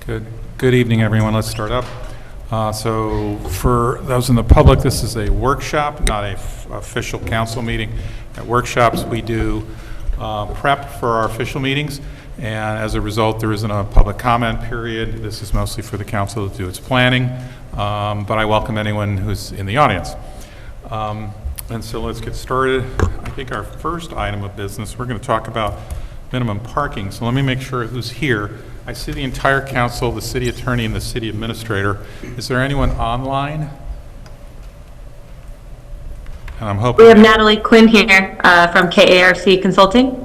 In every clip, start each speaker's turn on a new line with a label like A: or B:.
A: Good. Good evening, everyone. Let's start up. So for those in the public, this is a workshop, not a official council meeting. At workshops, we do prep for our official meetings, and as a result, there isn't a public comment period. This is mostly for the council to do its planning, but I welcome anyone who's in the audience. And so let's get started. I think our first item of business, we're going to talk about minimum parking. So let me make sure who's here. I see the entire council, the city attorney, and the city administrator. Is there anyone online? And I'm hoping...
B: We have Natalie Quinn here from KARC Consulting.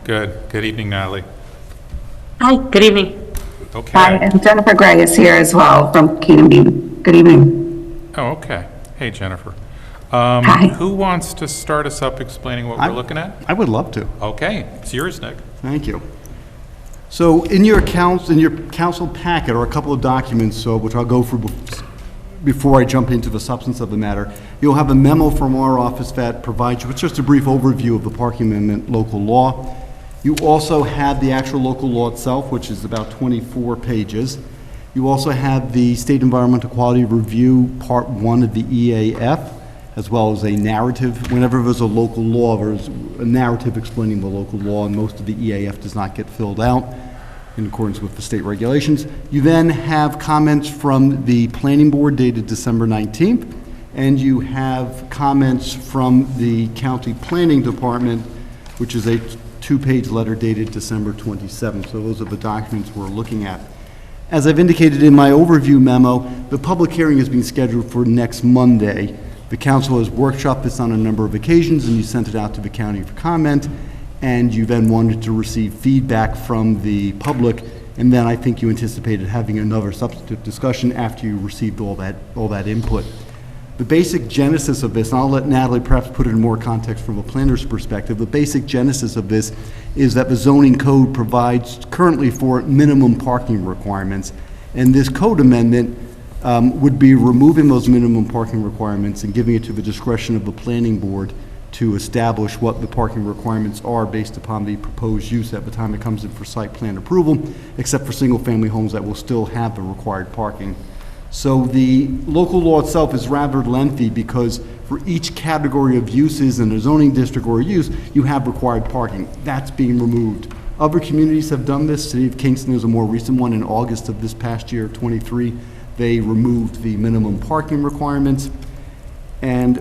A: Good. Good evening, Natalie.
B: Hi, good evening.
A: Okay.
C: Hi, and Jennifer Gray is here as well from Keenan Bean. Good evening.
A: Oh, okay. Hey, Jennifer.
C: Hi.
A: Who wants to start us up explaining what we're looking at?
D: I would love to.
A: Okay, it's yours, Nick.
D: Thank you. So in your council packet are a couple of documents, which I'll go through before I jump into the substance of the matter. You'll have a memo from our office that provides you with just a brief overview of the parking amendment local law. You also have the actual local law itself, which is about 24 pages. You also have the State Environmental Quality Review, Part 1 of the EAF, as well as a narrative. Whenever there's a local law, there's a narrative explaining the local law, and most of the EAF does not get filled out in accordance with the state regulations. You then have comments from the planning board dated December 19th, and you have comments from the county planning department, which is a two-page letter dated December 27th. So those are the documents we're looking at. As I've indicated in my overview memo, the public hearing is being scheduled for next Monday. The council has workshopped this on a number of occasions, and you sent it out to the county for comment, and you then wanted to receive feedback from the public, and then I think you anticipated having another substantive discussion after you received all that input. The basic genesis of this, and I'll let Natalie perhaps put it in more context from a planner's perspective, the basic genesis of this is that the zoning code provides currently for minimum parking requirements, and this code amendment would be removing those minimum parking requirements and giving it to the discretion of the planning board to establish what the parking requirements are based upon the proposed use at the time it comes in for site plan approval, except for single-family homes that will still have the required parking. So the local law itself is rather lengthy because for each category of uses in a zoning district or use, you have required parking. That's being removed. Other communities have done this. City of Kingston is a more recent one in August of this past year, 23. They removed the minimum parking requirements. And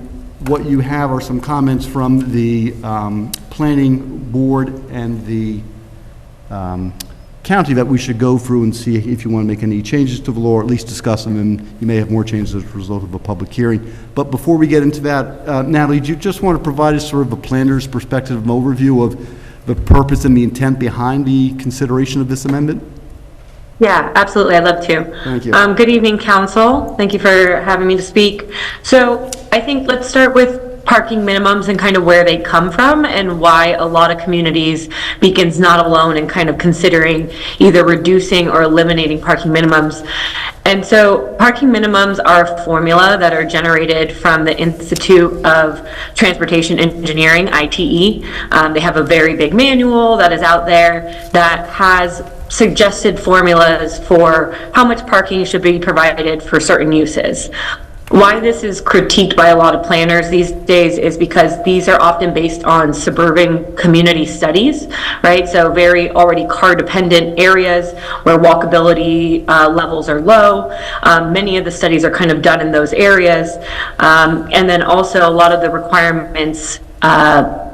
D: what you have are some comments from the planning board and the county that we should go through and see if you want to make any changes to the law, or at least discuss them, and you may have more changes as a result of a public hearing. But before we get into that, Natalie, do you just want to provide us sort of a planner's perspective and overview of the purpose and the intent behind the consideration of this amendment?
B: Yeah, absolutely. I'd love to.
D: Thank you.
B: Good evening, council. Thank you for having me to speak. So I think let's start with parking minimums and kind of where they come from and why a lot of communities, Beacon's not alone in kind of considering either reducing or eliminating parking minimums. And so parking minimums are a formula that are generated from the Institute of Transportation Engineering, ITE. They have a very big manual that is out there that has suggested formulas for how much parking should be provided for certain uses. Why this is critiqued by a lot of planners these days is because these are often based on suburban community studies, right? So very already car-dependent areas where walkability levels are low. Many of the studies are kind of done in those areas. And then also a lot of the requirements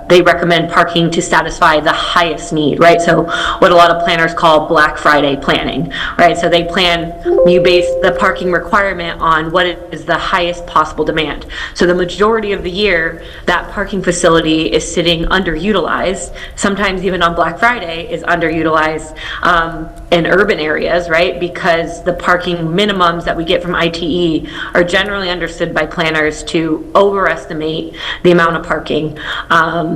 B: they recommend parking to satisfy the highest need, right? So what a lot of planners call Black Friday planning, right? So they plan, you base the parking requirement on what is the highest possible demand. So the majority of the year, that parking facility is sitting underutilized, sometimes even on Black Friday is underutilized in urban areas, right? Because the parking minimums that we get from ITE are generally understood by planners to overestimate the amount of parking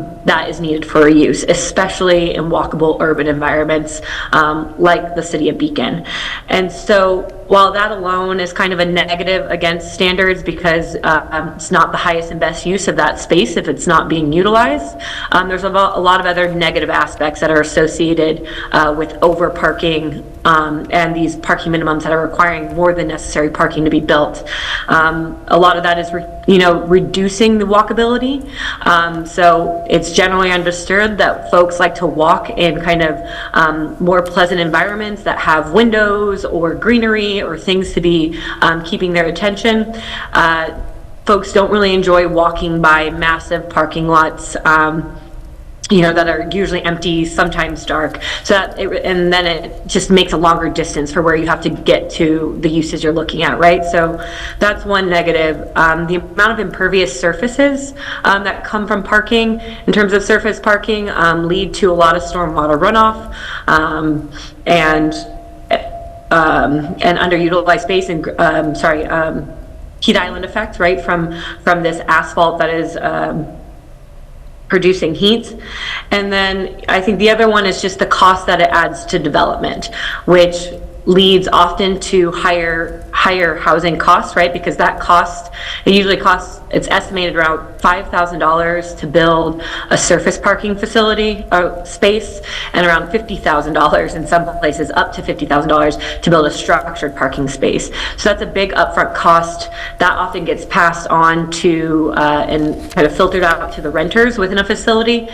B: that is needed for a use, especially in walkable urban environments like the city of Beacon. And so while that alone is kind of a negative against standards because it's not the highest and best use of that space if it's not being utilized, there's a lot of other negative aspects that are associated with over parking and these parking minimums that are requiring more than necessary parking to be built. A lot of that is, reducing the walkability. So it's generally understood that folks like to walk in kind of more pleasant environments that have windows or greenery or things to be keeping their attention. Folks don't really enjoy walking by massive parking lots, that are usually empty, sometimes dark. And then it just makes a longer distance for where you have to get to the uses you're looking at, right? So that's one negative. The amount of impervious surfaces that come from parking, in terms of surface parking, lead to a lot of stormwater runoff, and underutilized space and, heat island effect, right, from this asphalt that is producing heat. And then I think the other one is just the cost that it adds to development, which leads often to higher housing costs, right? Because that cost, it's estimated around $5,000 to build a surface parking facility space, and around $50,000 in some places, up to $50,000 to build a structured parking space. So that's a big upfront cost that often gets passed on to and kind of filtered out to the renters within a facility.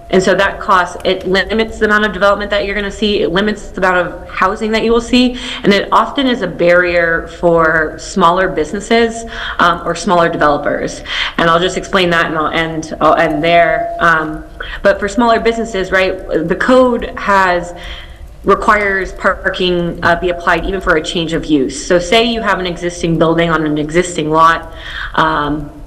B: And so that cost, it limits the amount of development that you're going to see. It limits the amount of housing that you will see. And it often is a barrier for smaller businesses or smaller developers. And I'll just explain that, and I'll end there. But for smaller businesses, right, the code requires parking be applied even for a change of use. So say you have an existing building on an existing lot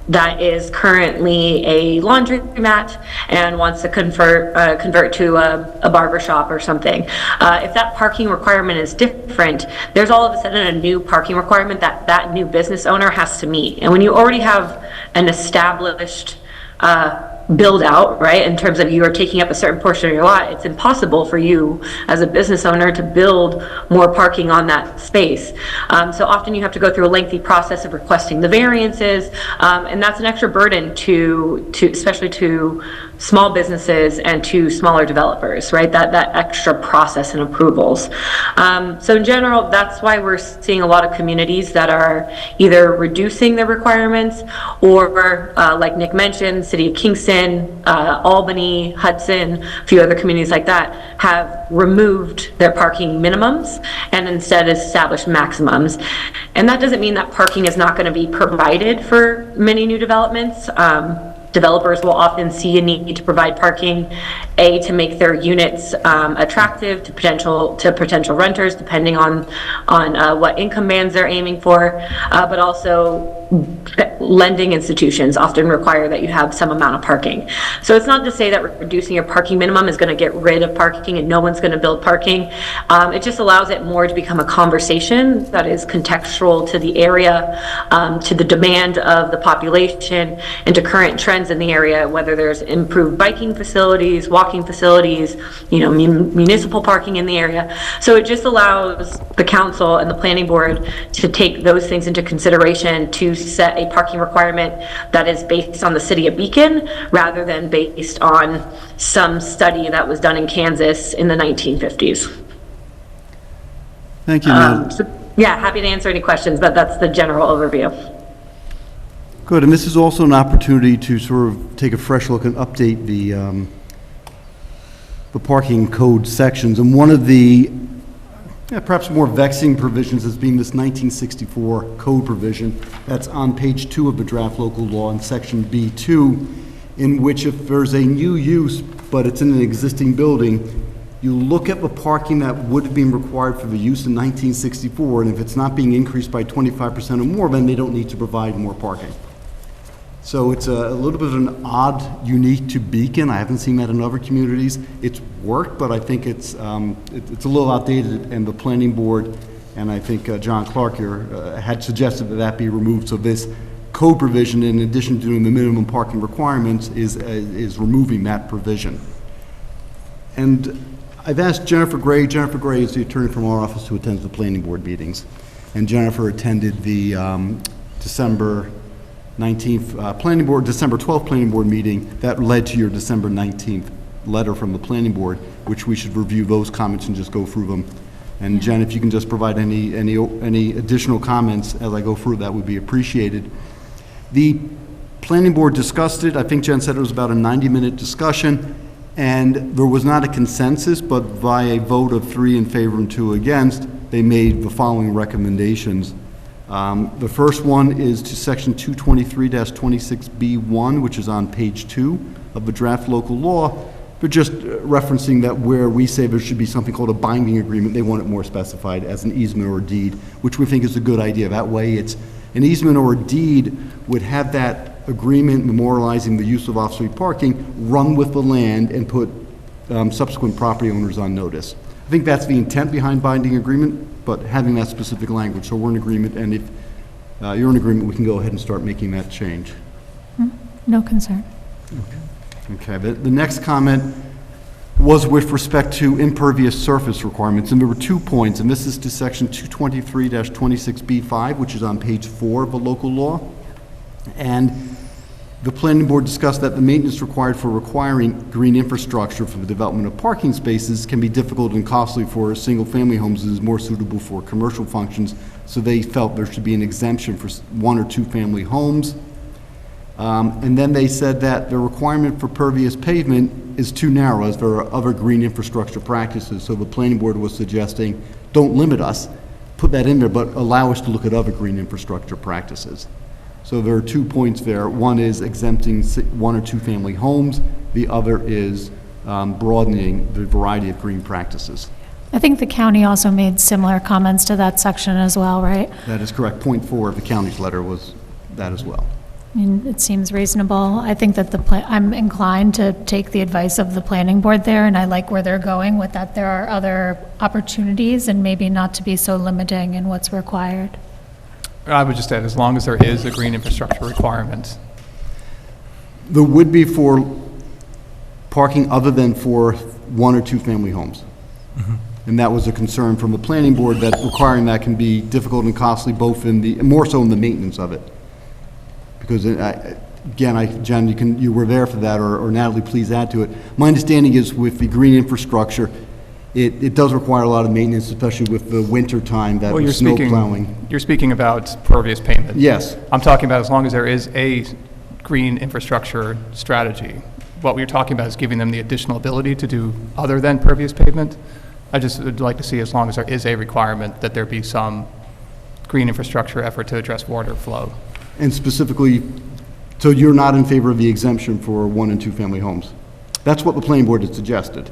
B: that is currently a laundromat and wants to convert to a barber shop or something. If that parking requirement is different, there's all of a sudden a new parking requirement that new business owner has to meet. And when you already have an established build out, right, in terms of you are taking up a certain portion of your lot, it's impossible for you as a business owner to build more parking on that space. So often you have to go through a lengthy process of requesting the variances, and that's an extra burden to especially to small businesses and to smaller developers, right? That extra process and approvals. So in general, that's why we're seeing a lot of communities that are either reducing the requirements or, like Nick mentioned, City of Kingston, Albany, Hudson, a few other communities like that have removed their parking minimums and instead established maximums. And that doesn't mean that parking is not going to be provided for many new developments. Developers will often see a need to provide parking, to make their units attractive to potential renters, depending on what income bands they're aiming for, but also lending institutions often require that you have some amount of parking. So it's not to say that reducing your parking minimum is going to get rid of parking and no one's going to build parking. It just allows it more to become a conversation that is contextual to the area, to the demand of the population, and to current trends in the area, whether there's improved biking facilities, walking facilities, municipal parking in the area. So it just allows the council and the planning board to take those things into consideration to set a parking requirement that is based on the city of Beacon rather than based on some study that was done in Kansas in the 1950s.
D: Thank you, Ned.
B: Happy to answer any questions, but that's the general overview.
D: Good, and this is also an opportunity to sort of take a fresh look and update the parking code sections. And one of the perhaps more vexing provisions is being this 1964 code provision that's on page 2 of the draft local law in section B2, in which if there's a new use, but it's in an existing building, you look at the parking that would have been required for the use in 1964, and if it's not being increased by 25% or more, then they don't need to provide more parking. So it's a little bit of an odd, unique to Beacon. I haven't seen that in other communities. It's worked, but I think it's a little outdated, and the planning board, and I think John Clark here had suggested that be removed. So this code provision, in addition to doing the minimum parking requirements, is removing that provision. And I've asked Jennifer Gray. Jennifer Gray is the attorney from our office who attends the planning board meetings. And Jennifer attended the December 19th December 12th planning board meeting that led to your December 19th letter from the planning board, which we should review those comments and just go through them. And Jen, if you can just provide any additional comments as I go through, that would be appreciated. The planning board discussed it. I think Jen said it was about a 90-minute discussion, and there was not a consensus, but via a vote of 3 in favor and 2 against, they made the following recommendations. The first one is to section 223-26B1, which is on page 2 of the draft local law, but just referencing that where we say there should be something called a binding agreement, they want it more specified as an easement or a deed, which we think is a good idea. That way it's an easement or a deed would have that agreement memorializing the use of off-street parking run with the land and put subsequent property owners on notice. I think that's the intent behind binding agreement, but having that specific language. So we're in agreement, and if you're in agreement, we can go ahead and start making that change.
E: No concern.
D: Okay, the next comment was with respect to impervious surface requirements, and there were 2 points, and this is to section 223-26B5, which is on page 4 of the local law. And the planning board discussed that the maintenance required for requiring green infrastructure for the development of parking spaces can be difficult and costly for single-family homes and is more suitable for commercial functions, so they felt there should be an exemption for 1 or 2 family homes. And then they said that the requirement for pervious pavement is too narrow, as there are other green infrastructure practices. So the planning board was suggesting, don't limit us, put that in there, but allow us to look at other green infrastructure practices. So there are 2 points there. One is exempting 1 or 2 family homes. The other is broadening the variety of green practices.
E: I think the county also made similar comments to that section as well, right?
D: That is correct. Point 4 of the county's letter was that as well.
E: I mean, it seems reasonable. I think that I'm inclined to take the advice of the planning board there, and I like where they're going with that. There are other opportunities, and maybe not to be so limiting in what's required.
F: I would just add, as long as there is a green infrastructure requirement.
D: There would be for parking other than for 1 or 2 family homes. And that was a concern from the planning board, that requiring that can be difficult and costly, both in the, more so in the maintenance of it. Because again, Jen, you were there for that, or Natalie, please add to it. My understanding is with the green infrastructure, it does require a lot of maintenance, especially with the winter time, that
F: Well, you're
D: snow
F: speaking,
D: plowing.
F: you're speaking about pervious pavement.
D: Yes.
F: I'm talking about as long as there is a green infrastructure strategy. What we're talking about is giving them the additional ability to do other than pervious pavement. I just would like to see, as long as there is a requirement, that there be some green infrastructure effort to address water flow.
D: And specifically, so you're not in favor of the exemption for 1 and 2 family homes? That's what the planning board had suggested.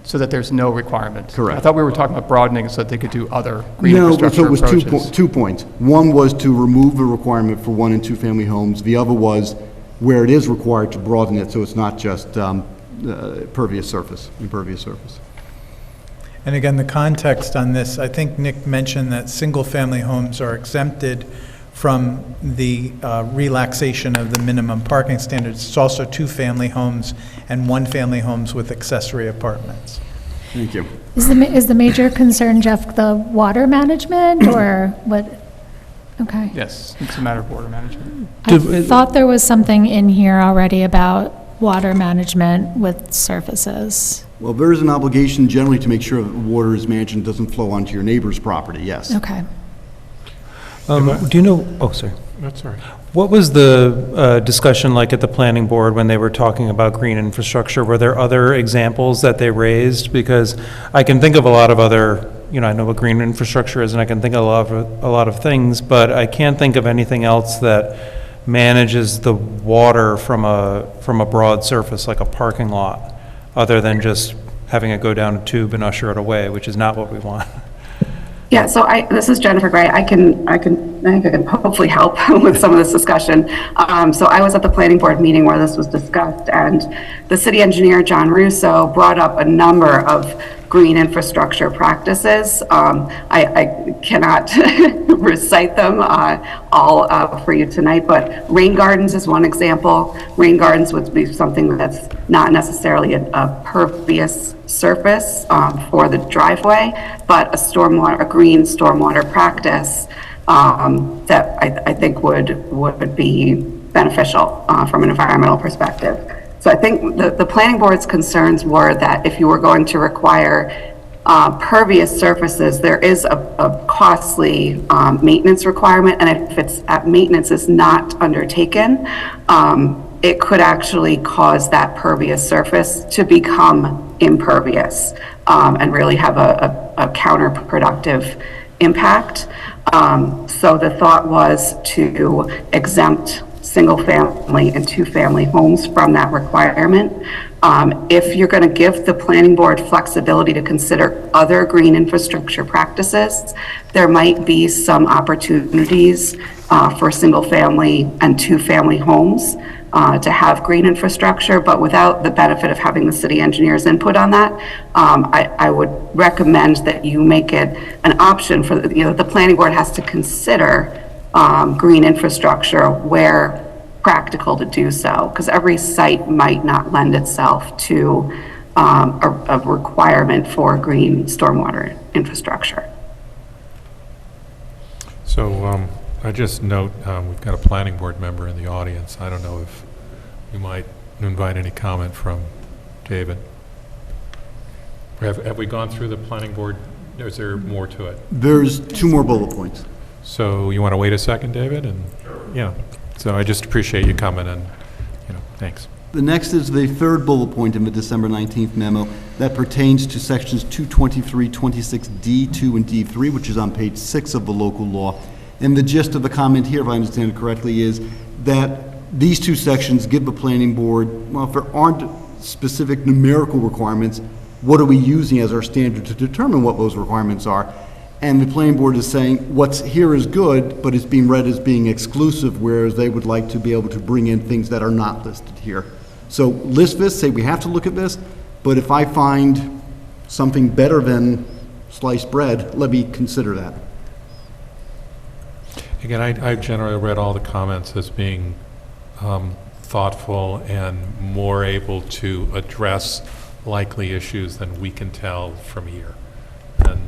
F: So that there's no requirement.
D: Correct.
F: I thought we were talking about broadening so that they could do other green
D: No, so
F: infrastructure
D: it was
F: approaches.
D: 2 points. One was to remove the requirement for 1 and 2 family homes. The other was where it is required to broaden it, so it's not just impervious surface.
G: And again, the context on this, I think Nick mentioned that single-family homes are exempted from the relaxation of the minimum parking standards. It's also 2-family homes and 1-family homes with accessory apartments.
D: Thank you.
E: Is the major concern, Jeff, the water management, or what? Okay.
F: Yes, it's a matter of water management.
E: I thought there was something in here already about water management with surfaces.
D: Well, there is an obligation generally to make sure that water is managed and doesn't flow onto your neighbor's property, yes.
E: Okay.
H: Do you know, oh, sorry.
A: That's all right.
H: What was the discussion like at the planning board when they were talking about green infrastructure? Were there other examples that they raised? Because I can think of a lot of other, I know what green infrastructure is, and I can think of a lot of things, but I can't think of anything else that manages the water from a broad surface like a parking lot, other than just having it go down a tube and usher it away, which is not what we want.
C: Yeah, so this is Jennifer Gray. I think I can hopefully help with some of this discussion. So I was at the planning board meeting where this was discussed, and the city engineer, John Russo, brought up a number of green infrastructure practices. I cannot recite them all for you tonight, but rain gardens is one example. Rain gardens would be something that's not necessarily a pervious surface for the driveway, but a green stormwater practice that I think would be beneficial from an environmental perspective. So I think the planning board's concerns were that if you were going to require pervious surfaces, there is a costly maintenance requirement, and if maintenance is not undertaken, it could actually cause that pervious surface to become impervious and really have a counterproductive impact. So the thought was to exempt single-family and two-family homes from that requirement. If you're going to give the planning board flexibility to consider other green infrastructure practices, there might be some opportunities for single-family and two-family homes to have green infrastructure, but without the benefit of having the city engineer's input on that, I would recommend that you make it an option for, the planning board has to consider green infrastructure where practical to do so, because every site might not lend itself to a requirement for green stormwater infrastructure.
A: So I just note, we've got a planning board member in the audience. I don't know if you might invite any comment from David. Have we gone through the planning board? Is there more to it?
D: There's 2 more bullet points.
A: So you want to wait a second, David? And yeah, so I just appreciate you coming and, thanks.
D: The next is the 3rd bullet point in the December 19th memo that pertains to sections 223, 26D, 2, and D3, which is on page 6 of the local law. And the gist of the comment here, if I understand it correctly, is that these 2 sections give the planning board, well, if there aren't specific numerical requirements, what are we using as our standard to determine what those requirements are? And the planning board is saying what's here is good, but it's being read as being exclusive, whereas they would like to be able to bring in things that are not listed here. So list this, say we have to look at this, but if I find something better than sliced bread, let me consider that.
A: Again, I generally read all the comments as being thoughtful and more able to address likely issues than we can tell from here. And,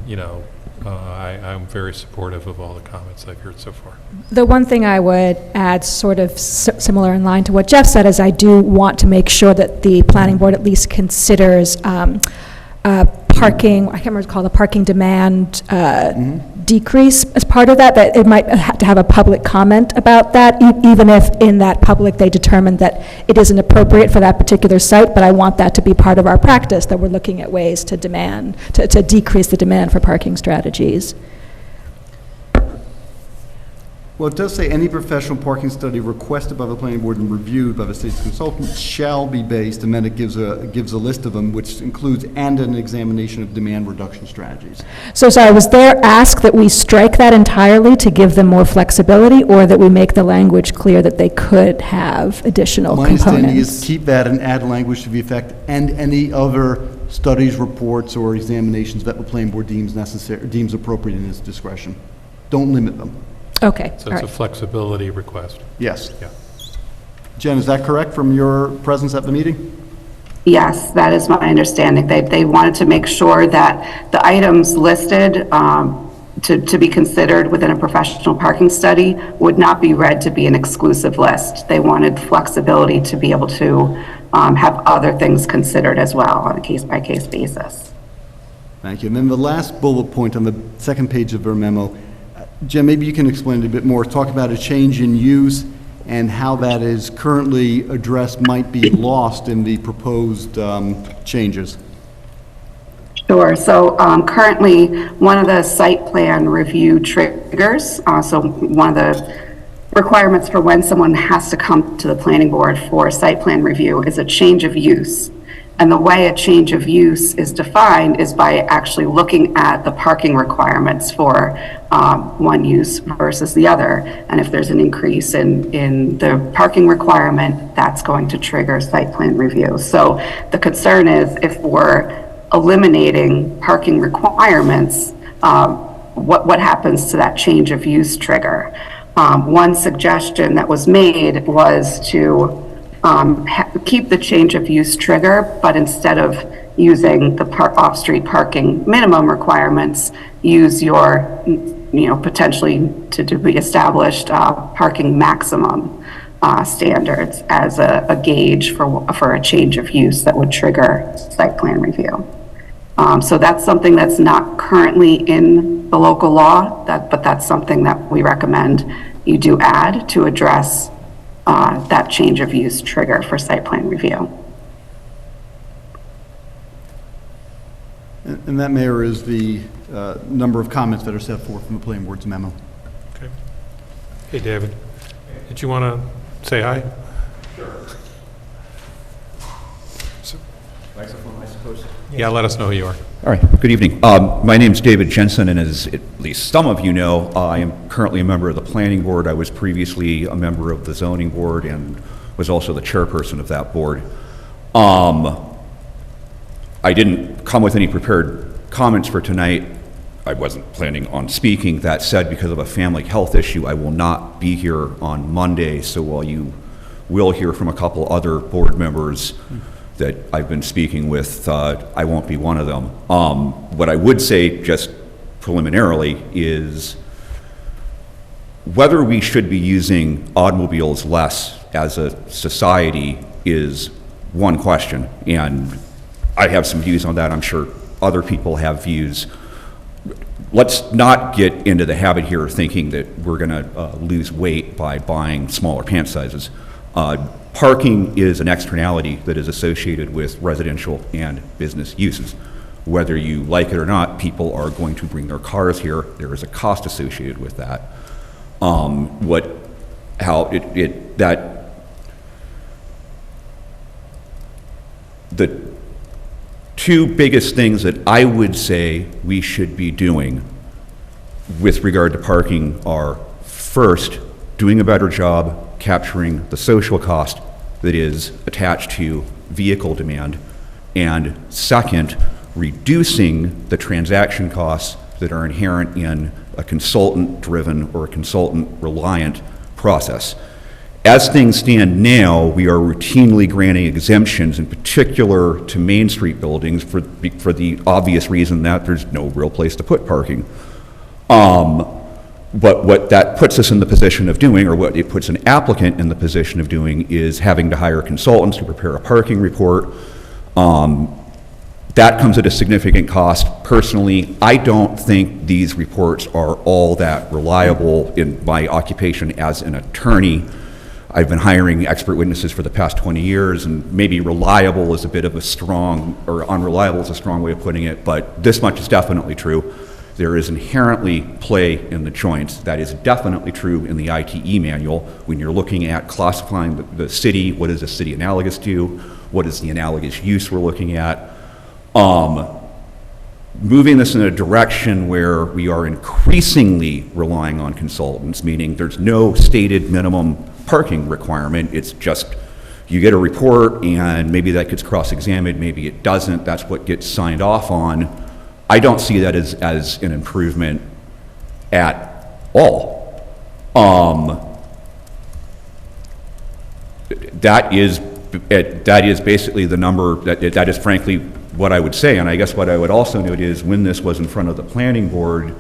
A: I'm very supportive of all the comments I've heard so far.
I: The one thing I would add, sort of similar in line to what Jeff said, is I do want to make sure that the planning board at least considers parking, I can't remember what it's called, the parking demand decrease as part of that it might have to have a public comment about that, even if in that public they determine that it isn't appropriate for that particular site, but I want that to be part of our practice, that we're looking at ways to to decrease the demand for parking strategies.
D: Well, it does say any professional parking study requested by the planning board and reviewed by the city's consultant shall be based, and then it gives a list of them, which includes and an examination of demand reduction strategies.
I: So sorry, was there ask that we strike that entirely to give them more flexibility, or that we make the language clear that they could have additional components?
D: My understanding is keep that and add language to the effect, and any other studies, reports, or examinations that the planning board deems appropriate in its discretion. Don't limit them.
I: Okay,
A: So
I: all
A: it's a
I: right.
A: flexibility request.
D: Yes.
A: Yeah.
D: Jen, is that correct from your presence at the meeting?
C: Yes, that is my understanding. They wanted to make sure that the items listed to be considered within a professional parking study would not be read to be an exclusive list. They wanted flexibility to be able to have other things considered as well on a case-by-case basis.
D: Thank you. And then the last bullet point on the second page of our memo, Jen, maybe you can explain it a bit more. Talk about a change in use and how that is currently addressed might be lost in the proposed changes.
C: Sure. So currently, one of the site plan review triggers, so one of the requirements for when someone has to come to the planning board for site plan review is a change of use. And the way a change of use is defined is by actually looking at the parking requirements for one use versus the other. And if there's an increase in the parking requirement, that's going to trigger site plan review. So the concern is if we're eliminating parking requirements, what happens to that change of use trigger? One suggestion that was made was to keep the change of use trigger, but instead of using the off-street parking minimum requirements, use your, potentially to be established parking maximum standards as a gauge for a change of use that would trigger site plan review. So that's something that's not currently in the local law, but that's something that we recommend you do add to address that change of use trigger for site plan review.
D: And that, Mayor, is the number of comments that are set forth in the planning board's memo.
A: Okay. Hey, David, did you want to say hi?
J: Microphone, I suppose.
A: Yeah, let us know who you are.
J: All right, good evening. My name's David Jensen, and as at least some of you know, I am currently a member of the Planning Board. I was previously a member of the Zoning Board and was also the chairperson of that board. I didn't come with any prepared comments for tonight. I wasn't planning on speaking. That said, because of a family health issue, I will not be here on Monday, so while you will hear from a couple other board members that I've been speaking with, I won't be one of them. What I would say, just preliminarily, is whether we should be using automobiles less as a society is one question, and I have some views on that. I'm sure other people have views. Let's not get into the habit here of thinking that we're going to lose weight by buying smaller pant sizes. Parking is an externality that is associated with residential and business uses. Whether you like it or not, people are going to bring their cars here. There is a cost associated with that. The two biggest things that I would say we should be doing with regard to parking are, first, doing a better job capturing the social cost that is attached to vehicle demand, and second, reducing the transaction costs that are inherent in a consultant-driven or a consultant-reliant process. As things stand now, we are routinely granting exemptions, in particular to Main Street buildings, for the obvious reason that there's no real place to put parking. But what that puts us in the position of doing, or what it puts an applicant in the position of doing, is having to hire consultants to prepare a parking report. That comes at a significant cost. Personally, I don't think these reports are all that reliable. In my occupation as an attorney, I've been hiring expert witnesses for the past 20 years, and maybe reliable is a bit of a strong, or unreliable is a strong way of putting it, but this much is definitely true. There is inherently play in the joints. That is definitely true in the ITE manual. When you're looking at classifying the city, what is a city analogous to? What is the analogous use we're looking at? Moving this in a direction where we are increasingly relying on consultants, meaning there's no stated minimum parking requirement. It's just you get a report and maybe that gets cross-examined, maybe it doesn't. That's what gets signed off on. I don't see that as an improvement at all. That is basically the number, that is frankly what I would say. And I guess what I would also note is when this was in front of the planning board,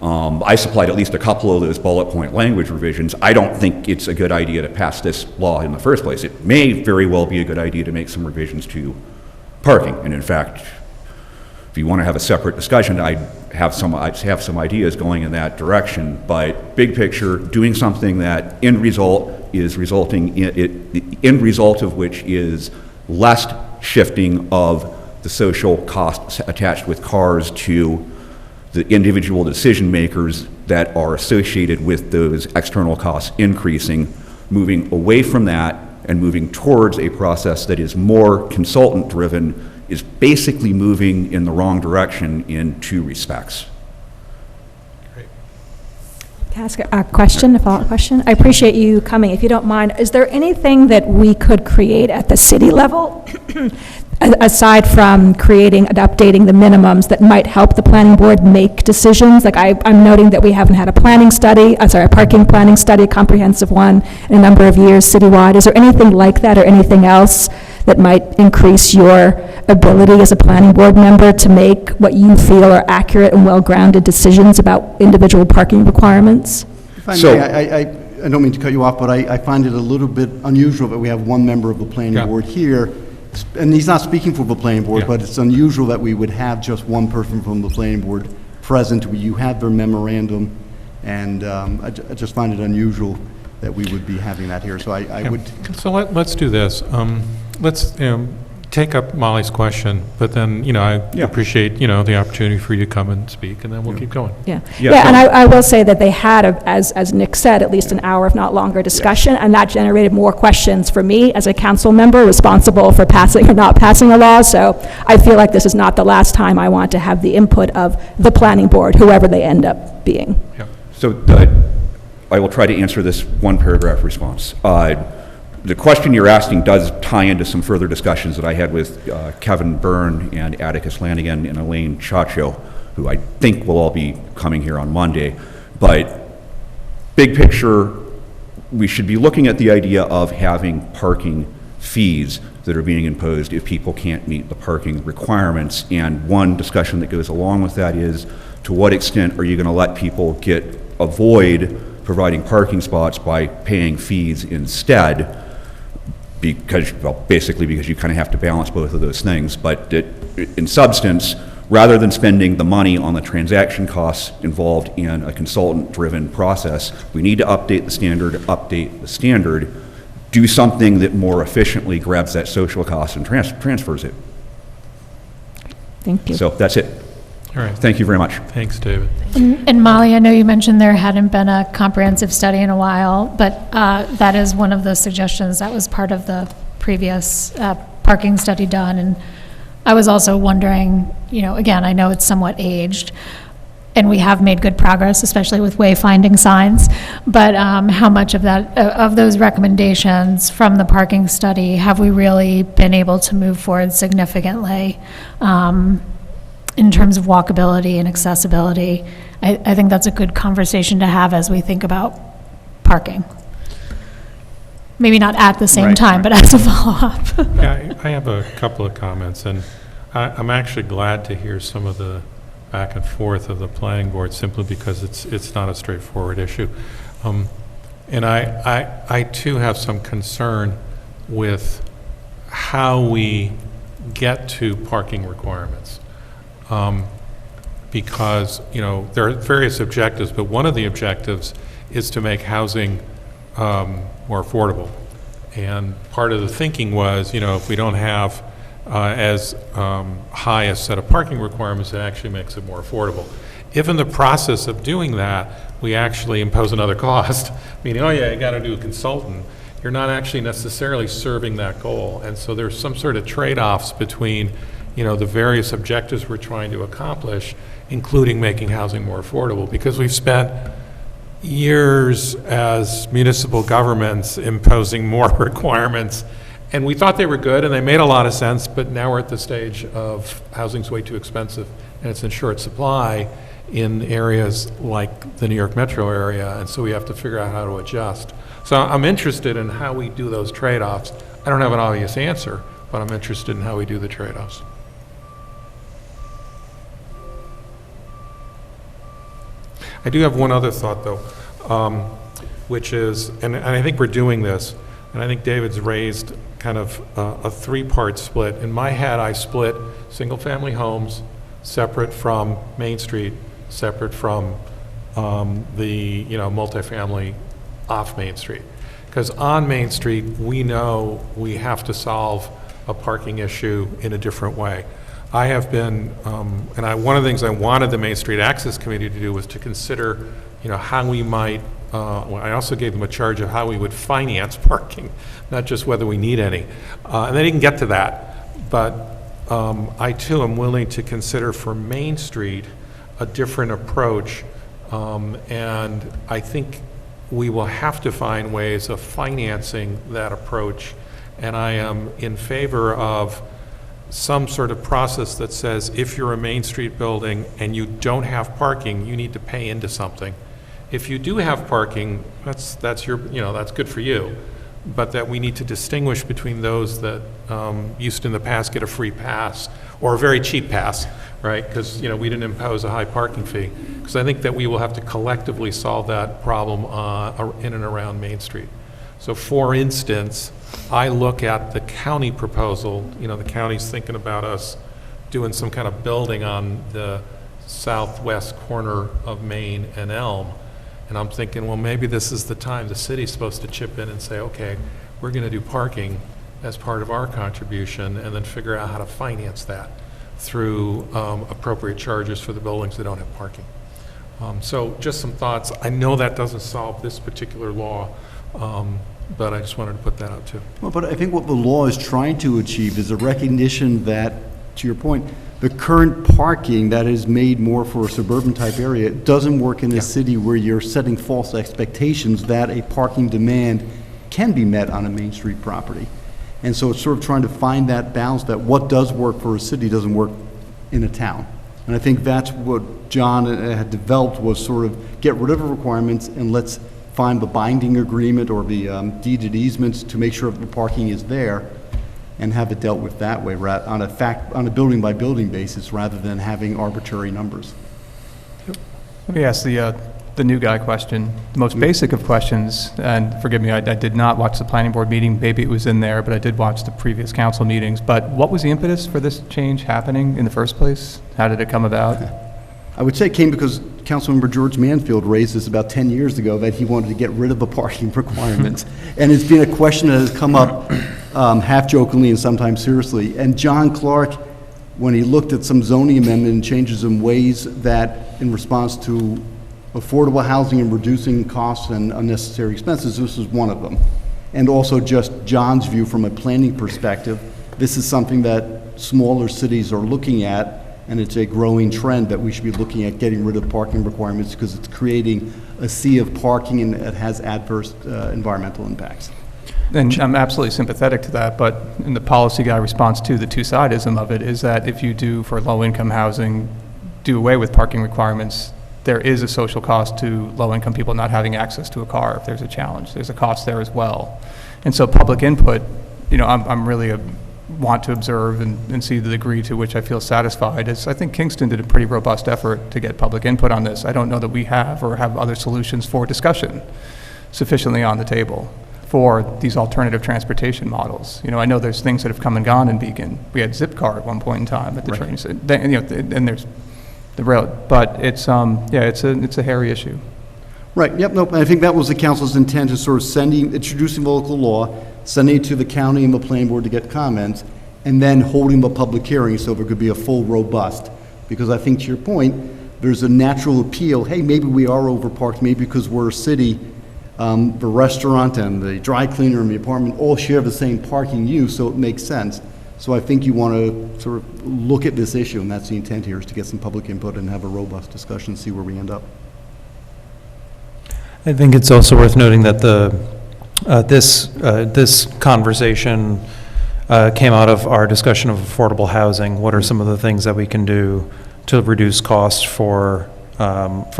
J: I supplied at least a couple of those bullet point language revisions. I don't think it's a good idea to pass this law in the first place. It may very well be a good idea to make some revisions to parking. And in fact, if you want to have a separate discussion, I have some ideas going in that direction. But big picture, doing something that end result of which is less shifting of the social costs attached with cars to the individual decision makers that are associated with those external costs increasing, moving away from that and moving towards a process that is more consultant driven, is basically moving in the wrong direction in two respects.
I: Can I ask a question, a follow-up question? I appreciate you coming. If you don't mind, is there anything that we could create at the city level, aside from creating and updating the minimums, that might help the planning board make decisions? Like I'm noting that we haven't had a parking planning study, a comprehensive one, in a number of years citywide. Is there anything like that or anything else that might increase your ability as a planning board member to make what you feel are accurate and well-grounded decisions about individual parking requirements?
D: If I
J: So-
D: may, I don't mean to cut you off, but I find it a little bit unusual that we have one member of the planning
A: Yeah.
D: board here, and he's not speaking for the planning board,
A: Yeah.
D: but it's unusual that we would have just one person from the planning board present. You have their memorandum, and I just find it unusual that we would be having that here, so I would,
A: So let's do this. Let's take up Molly's question, but then, I
J: Yeah.
A: appreciate, the opportunity for you to come and speak, and then we'll keep going.
I: Yeah,
J: Yeah,
I: yeah, and
J: no.
I: I will say that they had, as Nick said, at least an hour, if not longer, discussion, and that generated more questions for me as a council member responsible for passing or not passing a law, so I feel like this is not the last time I want to have the input of the planning board, whoever they end up being.
J: So I will try to answer this one paragraph response. The question you're asking does tie into some further discussions that I had with Kevin Byrne and Atticus Lanigan and Elaine Chacho, who I think will all be coming here on Monday. But big picture, we should be looking at the idea of having parking fees that are being imposed if people can't meet the parking requirements. And one discussion that goes along with that is, to what extent are you going to let people avoid providing parking spots by paying fees instead? Basically because you kind of have to balance both of those things. But in substance, rather than spending the money on the transaction costs involved in a consultant-driven process, we need to update the standard, do something that more efficiently grabs that social cost and transfers it.
I: Thank you.
J: So that's it.
A: All right.
J: Thank you very much.
A: Thanks, David.
E: And Molly, I know you mentioned there hadn't been a comprehensive study in a while, but that is one of the suggestions that was part of the previous parking study done. And I was also wondering, again, I know it's somewhat aged, and we have made good progress, especially with wayfinding signs, but how much of that, of those recommendations from the parking study, have we really been able to move forward significantly? In terms of walkability and accessibility, I think that's a good conversation to have as we think about parking. Maybe not at the same
J: Right,
E: time,
J: right.
E: but as a follow-up.
A: Yeah, I have a couple of comments, and I'm actually glad to hear some of the back and forth of the planning board, simply because it's not a straightforward issue. And I too have some concern with how we get to parking requirements. Because, there are various objectives, but one of the objectives is to make housing more affordable. And part of the thinking was, if we don't have as high a set of parking requirements, it actually makes it more affordable. If in the process of doing that, we actually impose another cost, meaning, oh yeah, you got to do a consultant, you're not actually necessarily serving that goal. And so there's some sort of trade-offs between the various objectives we're trying to accomplish, including making housing more affordable, because we've spent years as municipal governments imposing more requirements, and we thought they were good and they made a lot of sense, but now we're at the stage of housing's way too expensive and it's in short supply in areas like the New York metro area, and so we have to figure out how to adjust. So I'm interested in how we do those trade-offs. I don't have an obvious answer, but I'm interested in how we do the trade-offs. I do have one other thought, though, which is, and I think we're doing this, and I think David's raised kind of a three-part split. In my head, I split single-family homes separate from Main Street, separate from the multifamily off Main Street. Because on Main Street, we know we have to solve a parking issue in a different way. I have been, one of the things I wanted the Main Street Access Committee to do was to consider, how we might, I also gave them a charge of how we would finance parking, not just whether we need any. And they didn't get to that. But I too am willing to consider for Main Street a different approach. And I think we will have to find ways of financing that approach. And I am in favor of some sort of process that says if you're a Main Street building and you don't have parking, you need to pay into something. If you do have parking, that's your, that's good for you. but that we need to distinguish between those that used to in the past get a free pass or a very cheap pass, right? Because, we didn't impose a high parking fee. Because I think that we will have to collectively solve that problem in and around Main Street. So for instance, I look at the county proposal, the county's thinking about us doing some kind of building on the southwest corner of Main and Elm. And I'm thinking, well, maybe this is the time the city's supposed to chip in and say, okay, we're going to do parking as part of our contribution, and then figure out how to finance that through appropriate charges for the buildings that don't have parking. So just some thoughts. I know that doesn't solve this particular law, but I just wanted to put that out too.
D: Well, but I think what the law is trying to achieve is a recognition that, to your point, the current parking that is made more for a suburban type area doesn't work in a city where you're setting false expectations that a parking demand can be met on a Main Street property. And so it's sort of trying to find that balance, that what does work for a city doesn't work in a town. And I think that's what John had developed, was sort of get rid of the requirements and let's find the binding agreement or the deeded easements to make sure the parking is there, and have it dealt with that way, on a building by building basis, rather than having arbitrary numbers.
F: Let me ask the new guy question, the most basic of questions, and forgive me, I did not watch the planning board meeting, maybe it was in there, but I did watch the previous council meetings. But what was the impetus for this change happening in the first place? How did it come about?
D: I would say it came because Councilmember George Manfield raised this about 10 years ago, that he wanted to get rid of the parking requirements. And it's been a question that has come up half jokingly and sometimes seriously. And John Clark, when he looked at some zoning amendment and changes in ways that, in response to affordable housing and reducing costs and unnecessary expenses, this was one of them. And also just John's view from a planning perspective, this is something that smaller cities are looking at, and it's a growing trend that we should be looking at getting rid of parking requirements, because it's creating a sea of parking and it has adverse environmental impacts.
F: And I'm absolutely sympathetic to that, but in the policy guy response to the two-sidism of it is that if you do, for low-income housing, do away with parking requirements, there is a social cost to low-income people not having access to a car if there's a challenge. There's a cost there as well. And so public input, I'm really want to observe and see the degree to which I feel satisfied. I think Kingston did a pretty robust effort to get public input on this. I don't know that we have or have other solutions for discussion sufficiently on the table for these alternative transportation models. I know there's things that have come and gone in Beacon. We had Zipcar at one point in time at the train station, and there's the rail, but it's a hairy issue.
D: Right, yep, nope, I think that was the council's intent, is sort of introducing the local law, sending it to the county and the planning board to get comments, and then holding the public hearing so there could be a full, robust. Because I think, to your point, there's a natural appeal, hey, maybe we are overparked, maybe because we're a city, the restaurant and the dry cleaner and the apartment all share the same parking use, so it makes sense. So I think you want to sort of look at this issue, and that's the intent here, is to get some public input and have a robust discussion, see where we end up.
H: I think it's also worth noting that this conversation came out of our discussion of affordable housing. What are some of the things that we can do to reduce costs for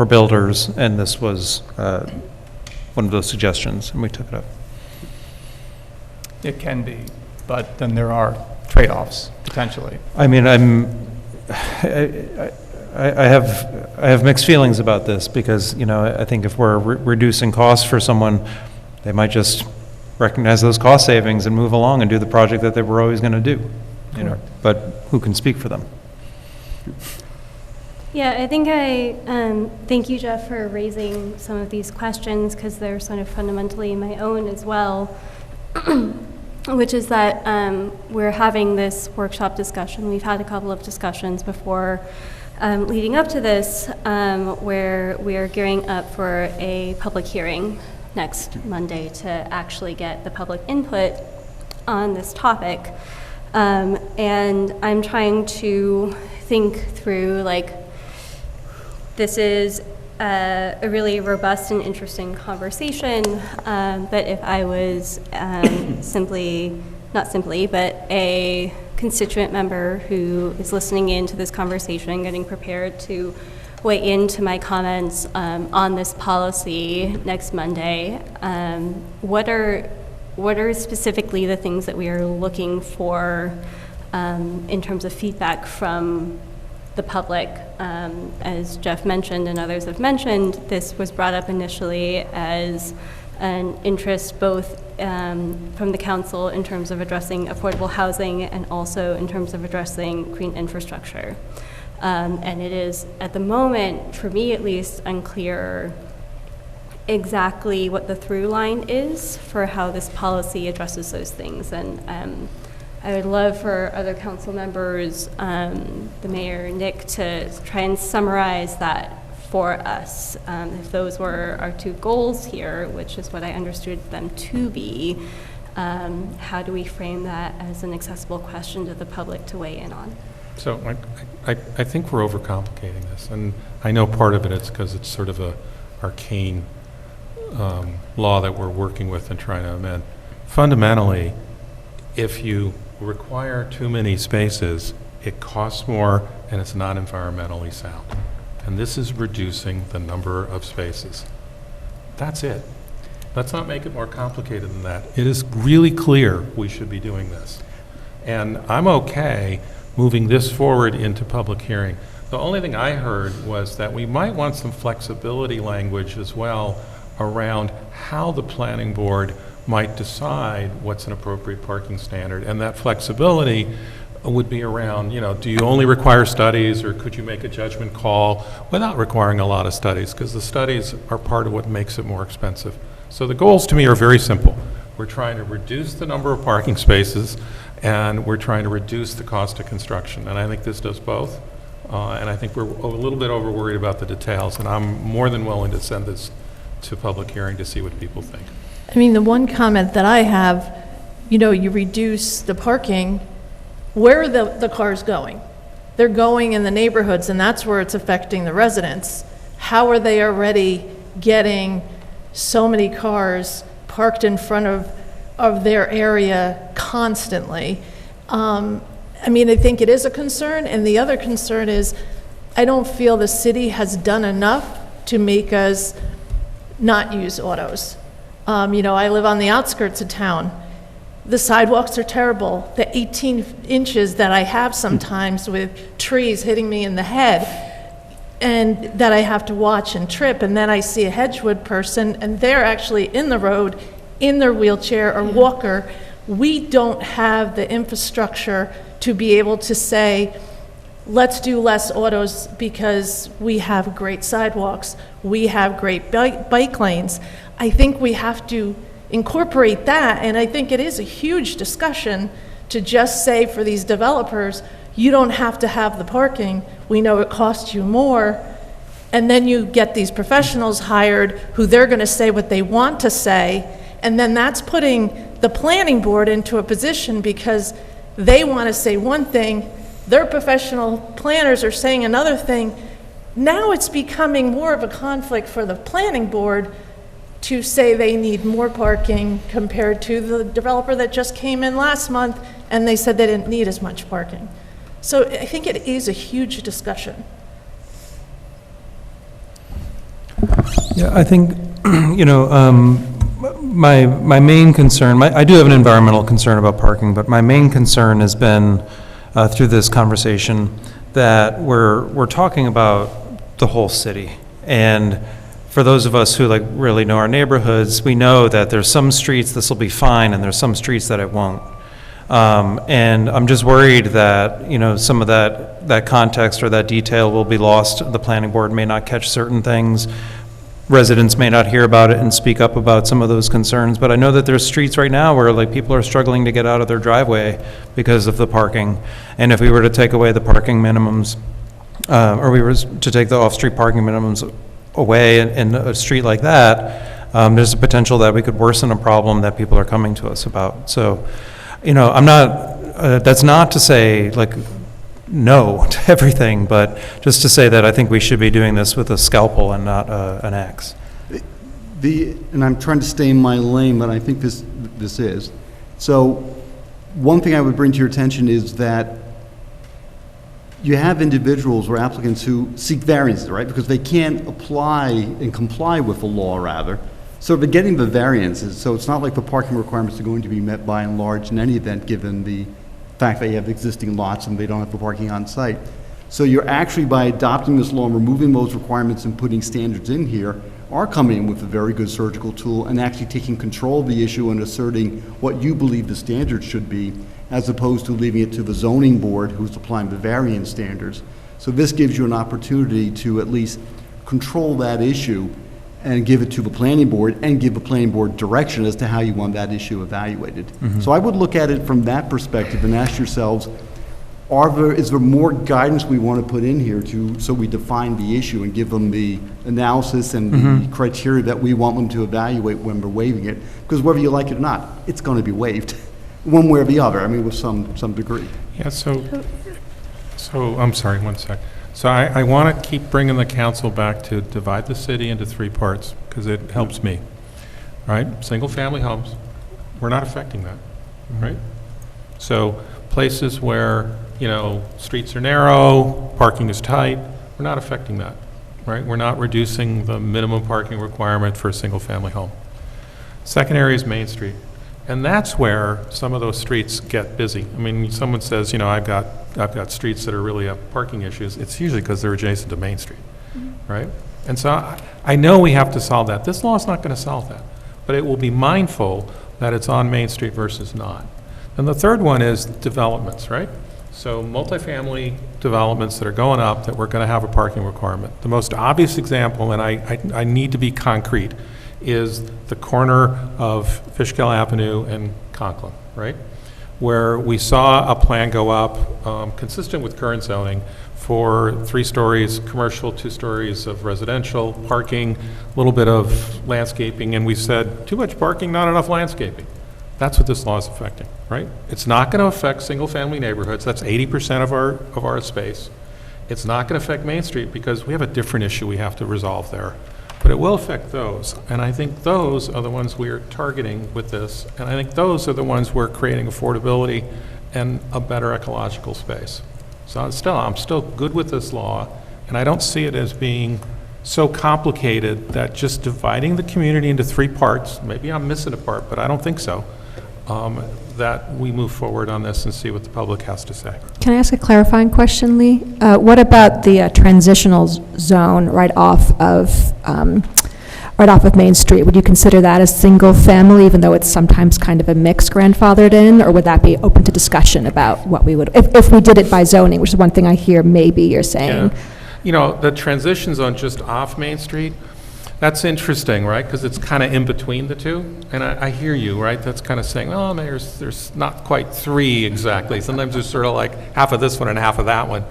H: builders? And this was one of those suggestions, and we took it up.
F: It can be, but then there are trade-offs potentially.
H: I mean, I have mixed feelings about this, because I think if we're reducing costs for someone, they might just recognize those cost savings and move along and do the project that they were always going to do. But who can speak for them?
K: Yeah, I think thank you, Jeff, for raising some of these questions, because they're sort of fundamentally my own as well, which is that we're having this workshop discussion. We've had a couple of discussions before leading up to this, where we are gearing up for a public hearing next Monday to actually get the public input on this topic. And I'm trying to think through, this is a really robust and interesting conversation, but if I was but a constituent member who is listening in to this conversation, getting prepared to weigh into my comments on this policy next Monday, what are what are specifically the things that we are looking for in terms of feedback from the public. As Jeff mentioned and others have mentioned, this was brought up initially as an interest both from the council in terms of addressing affordable housing and also in terms of addressing green infrastructure. And it is, at the moment, for me at least, unclear exactly what the through line is for how this policy addresses those things. And I would love for other council members, the mayor, Nick, to try and summarize that for us. If those were our two goals here, which is what I understood them to be, how do we frame that as an accessible question to the public to weigh in on?
A: So I think we're overcomplicating this, and I know part of it is because it's sort of a arcane law that we're working with and trying to amend. Fundamentally, if you require too many spaces, it costs more and it's not environmentally sound. And this is reducing the number of spaces. That's it. Let's not make it more complicated than that. It is really clear we should be doing this. And I'm okay moving this forward into public hearing. The only thing I heard was that we might want some flexibility language as well around how the planning board might decide what's an appropriate parking standard. And that flexibility would be around, do you only require studies, or could you make a judgment call without requiring a lot of studies? Because the studies are part of what makes it more expensive. So the goals to me are very simple. We're trying to reduce the number of parking spaces, and we're trying to reduce the cost of construction. And I think this does both. And I think we're a little bit over worried about the details, and I'm more than willing to send this to public hearing to see what people think.
L: I mean, the one comment that I have, you reduce the parking, where are the cars going? They're going in the neighborhoods, and that's where it's affecting the residents. How are they already getting so many cars parked in front of their area constantly? I think it is a concern, and the other concern is I don't feel the city has done enough to make us not use autos. I live on the outskirts of town. The sidewalks are terrible. The 18 inches that I have sometimes with trees hitting me in the head, and that I have to watch and trip, and then I see a Hedgewood person, and they're actually in the road, in their wheelchair or walker. We don't have the infrastructure to be able to say, let's do less autos because we have great sidewalks, we have great bike lanes. I think we have to incorporate that, and I think it is a huge discussion to just say for these developers, you don't have to have the parking, we know it costs you more, and then you get these professionals hired who they're going to say what they want to say, and then that's putting the planning board into a position because they want to say one thing, their professional planners are saying another thing. Now it's becoming more of a conflict for the planning board to say they need more parking compared to the developer that just came in last month and they said they didn't need as much parking. So I think it is a huge discussion.
H: Yeah, I think, my main concern, I do have an environmental concern about parking, but my main concern has been through this conversation that we're talking about the whole city. And for those of us who really know our neighborhoods, we know that there's some streets this will be fine and there's some streets that it won't. And I'm just worried that, some of that context or that detail will be lost. The planning board may not catch certain things. Residents may not hear about it and speak up about some of those concerns. But I know that there's streets right now where people are struggling to get out of their driveway because of the parking. And if we were to take away the parking minimums, or we were to take the off-street parking minimums away in a street like that, there's a potential that we could worsen a problem that people are coming to us about. So, I'm not, that's not to say no to everything, but just to say that I think we should be doing this with a scalpel and not an axe.
D: And I'm trying to stay in my lane, but I think this is. So one thing I would bring to your attention is that you have individuals or applicants who seek variances, right? Because they can't apply and comply with the law, rather, So they're getting the variances, so it's not like the parking requirements are going to be met by and large in any event, given the fact that you have existing lots and they don't have the parking on site. So you're actually, by adopting this law and removing those requirements and putting standards in here, are coming in with a very good surgical tool and actually taking control of the issue and asserting what you believe the standards should be, as opposed to leaving it to the zoning board who's applying the variance standards. So this gives you an opportunity to at least control that issue and give it to the planning board and give the planning board direction as to how you want that issue evaluated. So I would look at it from that perspective and ask yourselves, is there more guidance we want to put in here so we define the issue and give them the analysis and the criteria that we want them to evaluate when we're waiving it? Because whether you like it or not, it's going to be waived, one way or the other, I mean, with some degree.
A: Yeah, so I'm sorry, one sec. So I want to keep bringing the council back to divide the city into 3 parts, because it helps me, right? Single-family homes, we're not affecting that, right? So places where, you know, streets are narrow, parking is tight, we're not affecting that, right? We're not reducing the minimum parking requirement for a single-family home. Second area is Main Street. And that's where some of those streets get busy. I mean, someone says, you know, I've got streets that are really have parking issues. It's usually because they're adjacent to Main Street, right? And so I know we have to solve that. This law is not going to solve that, but it will be mindful that it's on Main Street versus not. And the third one is developments, right? So multifamily developments that are going up that we're going to have a parking requirement. The most obvious example, and I need to be concrete, is the corner of Fishkill Avenue and Conklin, right? Where we saw a plan go up, consistent with current zoning, for 3 stories commercial, 2 stories of residential, parking, a little bit of landscaping, and we said, too much parking, not enough landscaping. That's what this law is affecting, right? It's not going to affect single-family neighborhoods. That's 80% of our space. It's not going to affect Main Street because we have a different issue we have to resolve there. But it will affect those, and I think those are the ones we are targeting with this, and I think those are the ones we're creating affordability and a better ecological space. So I'm still good with this law, and I don't see it as being so complicated that just dividing the community into 3 parts, maybe I'm missing a part, but I don't think so, that we move forward on this and see what the public has to say.
I: Can I ask a clarifying question, Lee? What about the transitional zone right off of Main Street? Would you consider that as single family, even though it's sometimes kind of a mix grandfathered in, or would that be open to discussion about what we would, if we did it by zoning, which is one thing I hear maybe you're saying?
A: Yeah. You know, the transition zone just off Main Street, that's interesting, right? Because it's kind of in between the two. And I hear you, right? That's kind of saying, oh, there's not quite 3 exactly. Sometimes there's sort of like half of this one and half of that one.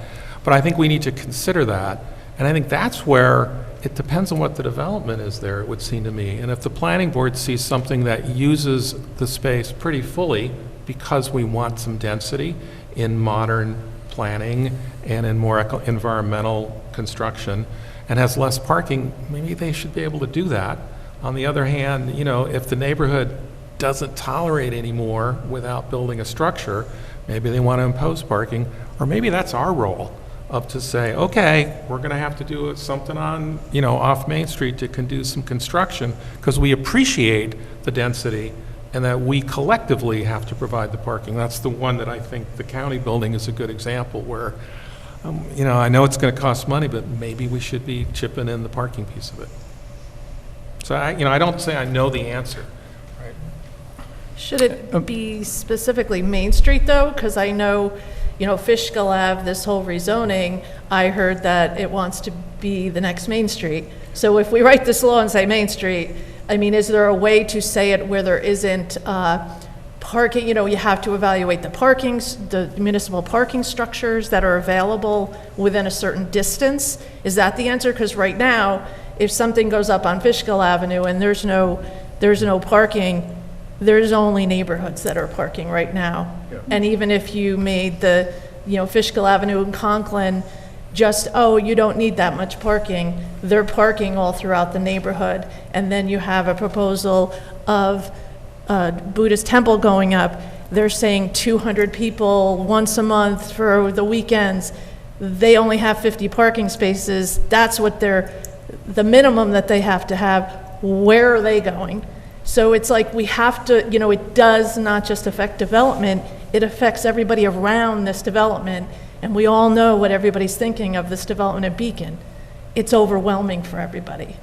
A: But I think we need to consider that. And I think that's where it depends on what the development is there, it would seem to me. And if the planning board sees something that uses the space pretty fully because we want some density in modern planning and in more environmental construction, and has less parking, maybe they should be able to do that. On the other hand, you know, if the neighborhood doesn't tolerate anymore without building a structure, maybe they want to impose parking, or maybe that's our role of to say, okay, we're going to have to do something on, you know, off Main Street to do some construction because we appreciate the density and that we collectively have to provide the parking. That's the one that I think the county building is a good example where, you know, I know it's going to cost money, but maybe we should be chipping in the parking piece of it. So I don't say I know the answer. Right?
L: Should it be specifically Main Street, though? Because I know, you know, Fishkill Ave, this whole rezoning, I heard that it wants to be the next Main Street. So if we write this law and say Main Street, I mean, is there a way to say it where there isn't parking? You know, you have to evaluate the municipal parking structures that are available within a certain distance. Is that the answer? Because right now, if something goes up on Fishkill Avenue and there's no parking, there's only neighborhoods that are parking right now. Yeah. And even if you made the, you know, Fishkill Avenue and Conklin just, oh, you don't need that much parking, they're parking all throughout the neighborhood. And then you have a proposal of Buddhist temple going up. They're saying 200 people once a month for the weekends. They only have 50 parking spaces. That's what the minimum that they have to have. where are they going? So it's like we have to, it does not just affect development, it affects everybody around this development, and we all know what everybody's thinking of this development at Beacon. It's overwhelming for everybody.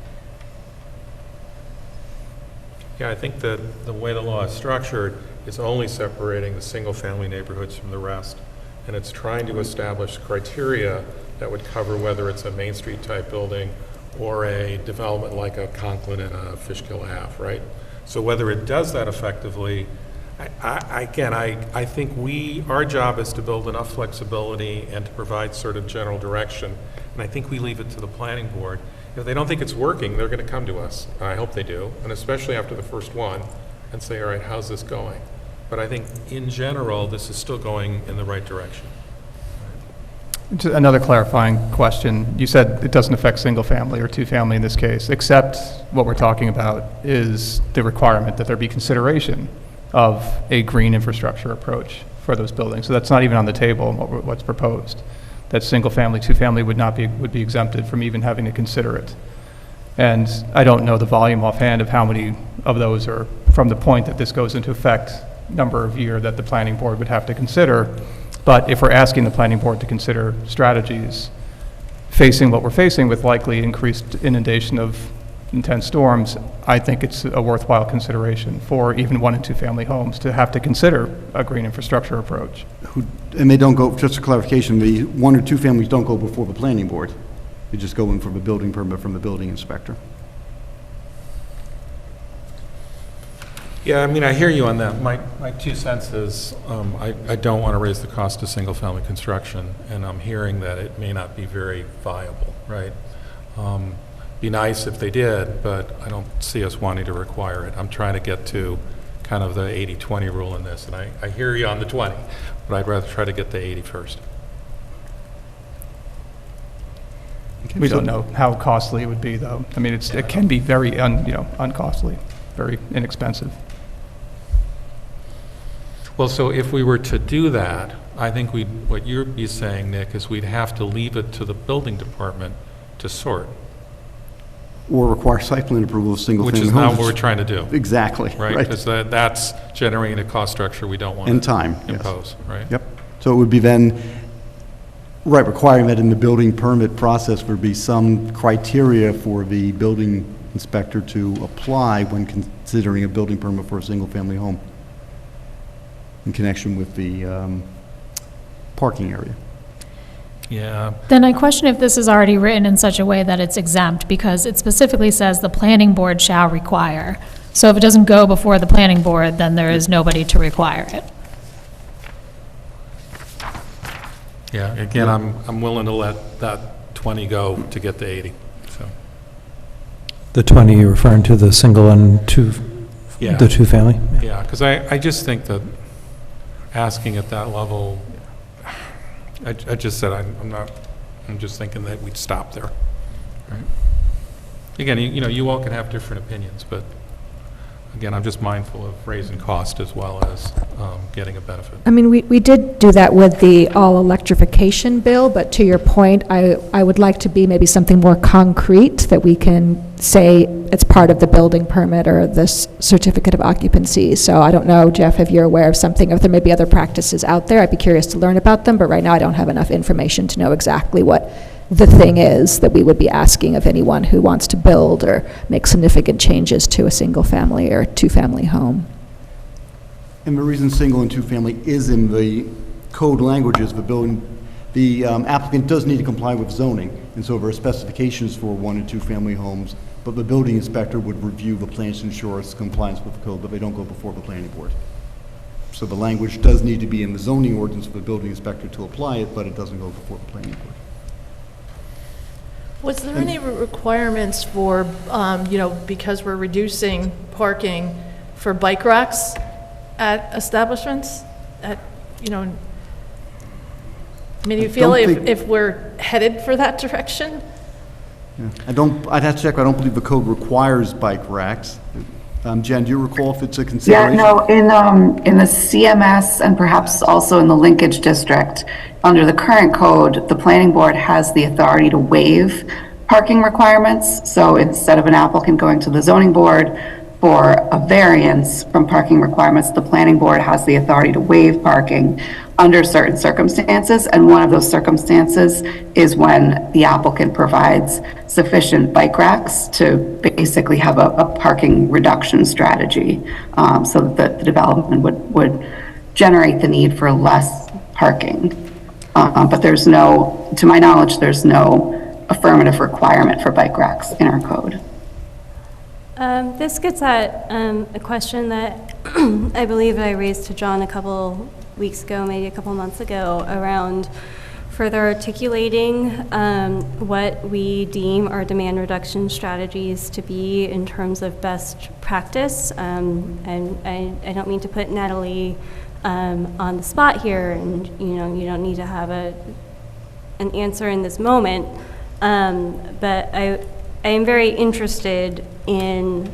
A: Yeah, I think that the way the law is structured is only separating the single-family neighborhoods from the rest. And it's trying to establish criteria that would cover whether it's a Main Street type building or a development like a Conklin and a Fishkill Ave, right? So whether it does that effectively, I think our job is to build enough flexibility and to provide sort of general direction. And I think we leave it to the planning board. If they don't think it's working, they're going to come to us. I hope they do, and especially after the first one, and say, all right, how's this going? But I think in general, this is still going in the right direction.
F: Just another clarifying question. You said it doesn't affect single-family or two-family in this case, except what we're talking about is the requirement that there be consideration of a green infrastructure approach for those buildings. So that's not even on the table in what's proposed. That single-family, two-family would be exempted from even having to consider it. And I don't know the volume offhand of how many of those are from the point that this goes into effect, number of year that the planning board would have to consider. But if we're asking the planning board to consider strategies facing what we're facing with likely increased inundation of intense storms, I think it's a worthwhile consideration for even one and two family homes to have to consider a green infrastructure approach.
D: And they don't go, just a clarification, the one or two families don't go before the planning board. They just go in for the building permit from the building inspector.
A: Yeah, I mean, I hear you on that. My 2 cents is I don't want to raise the cost of single-family construction, and I'm hearing that it may not be very viable, right? Be nice if they did, but I don't see us wanting to require it. I'm trying to get to kind of the 80-20 rule in this, and I hear you on the 20, but I'd rather try to get the 80 first.
F: We don't know how costly it would be, though. I mean, it can be very uncostly, very inexpensive.
A: Well, so if we were to do that, I think what you're saying, Nick, is we'd have to leave it to the building department to sort.
D: Or require site plan approval of single-family
A: Which
D: homes.
A: is not what we're trying to do.
D: Exactly.
A: Right, because that's generating a cost structure we don't want
D: And
A: to
D: time, yes.
A: impose, right?
D: Yep. So it would be then, right, requiring that in the building permit process would be some criteria for the building inspector to apply when considering a building permit for a single-family home in connection with the parking area.
A: Yeah.
E: Then I question if this is already written in such a way that it's exempt, because it specifically says the planning board shall require. So if it doesn't go before the planning board, then there is nobody to require it.
A: Yeah, again, I'm willing to let that 20 go to get the 80, so.
H: The 20 you're referring to, the single and
A: Yeah.
H: the two-family?
A: Yeah, because I just think that asking at that level, I just said I'm just thinking that we'd stop there. Right? Again, you all can have different opinions, but again, I'm just mindful of raising cost as well as getting a benefit.
I: I mean, we did do that with the all-electrification bill, but to your point, I would like to be maybe something more concrete that we can say it's part of the building permit or this certificate of occupancy. So I don't know, Jeff, if you're aware of something, if there may be other practices out there, I'd be curious to learn about them, but right now I don't have enough information to know exactly what the thing is that we would be asking of anyone who wants to build or make significant changes to a single-family or two-family home.
D: And the reason single and two-family is in the code languages of the building, the applicant does need to comply with zoning, and so there are specifications for one and two-family homes, but the building inspector would review the plans to ensure its compliance with the code, but they don't go before the planning board. So the language does need to be in the zoning ordinance for the building inspector to apply it, but it doesn't go before the planning board.
L: Was there any requirements for, because we're reducing parking for bike racks at establishments? I mean, you feel if we're headed for that direction?
D: Yeah. I'd have to check, I don't believe the code requires bike racks. Jen, do you recall if it's a consideration?
C: Yeah, no, in the CMS and perhaps also in the linkage district, under the current code, the planning board has the authority to waive parking requirements. So instead of an applicant going to the zoning board for a variance from parking requirements, the planning board has the authority to waive parking under certain circumstances. And one of those circumstances is when the applicant provides sufficient bike racks to basically have a parking reduction strategy, so that the development would generate the need for less parking. But there's no, to my knowledge, there's no affirmative requirement for bike racks in our code.
K: This gets at a question that I believe I raised to John a couple weeks ago, maybe a couple months ago, around further articulating what we deem our demand reduction strategies to be in terms of best practice. And I don't mean to put Natalie on the spot here, and you don't need to have an answer in this moment, but I am very interested in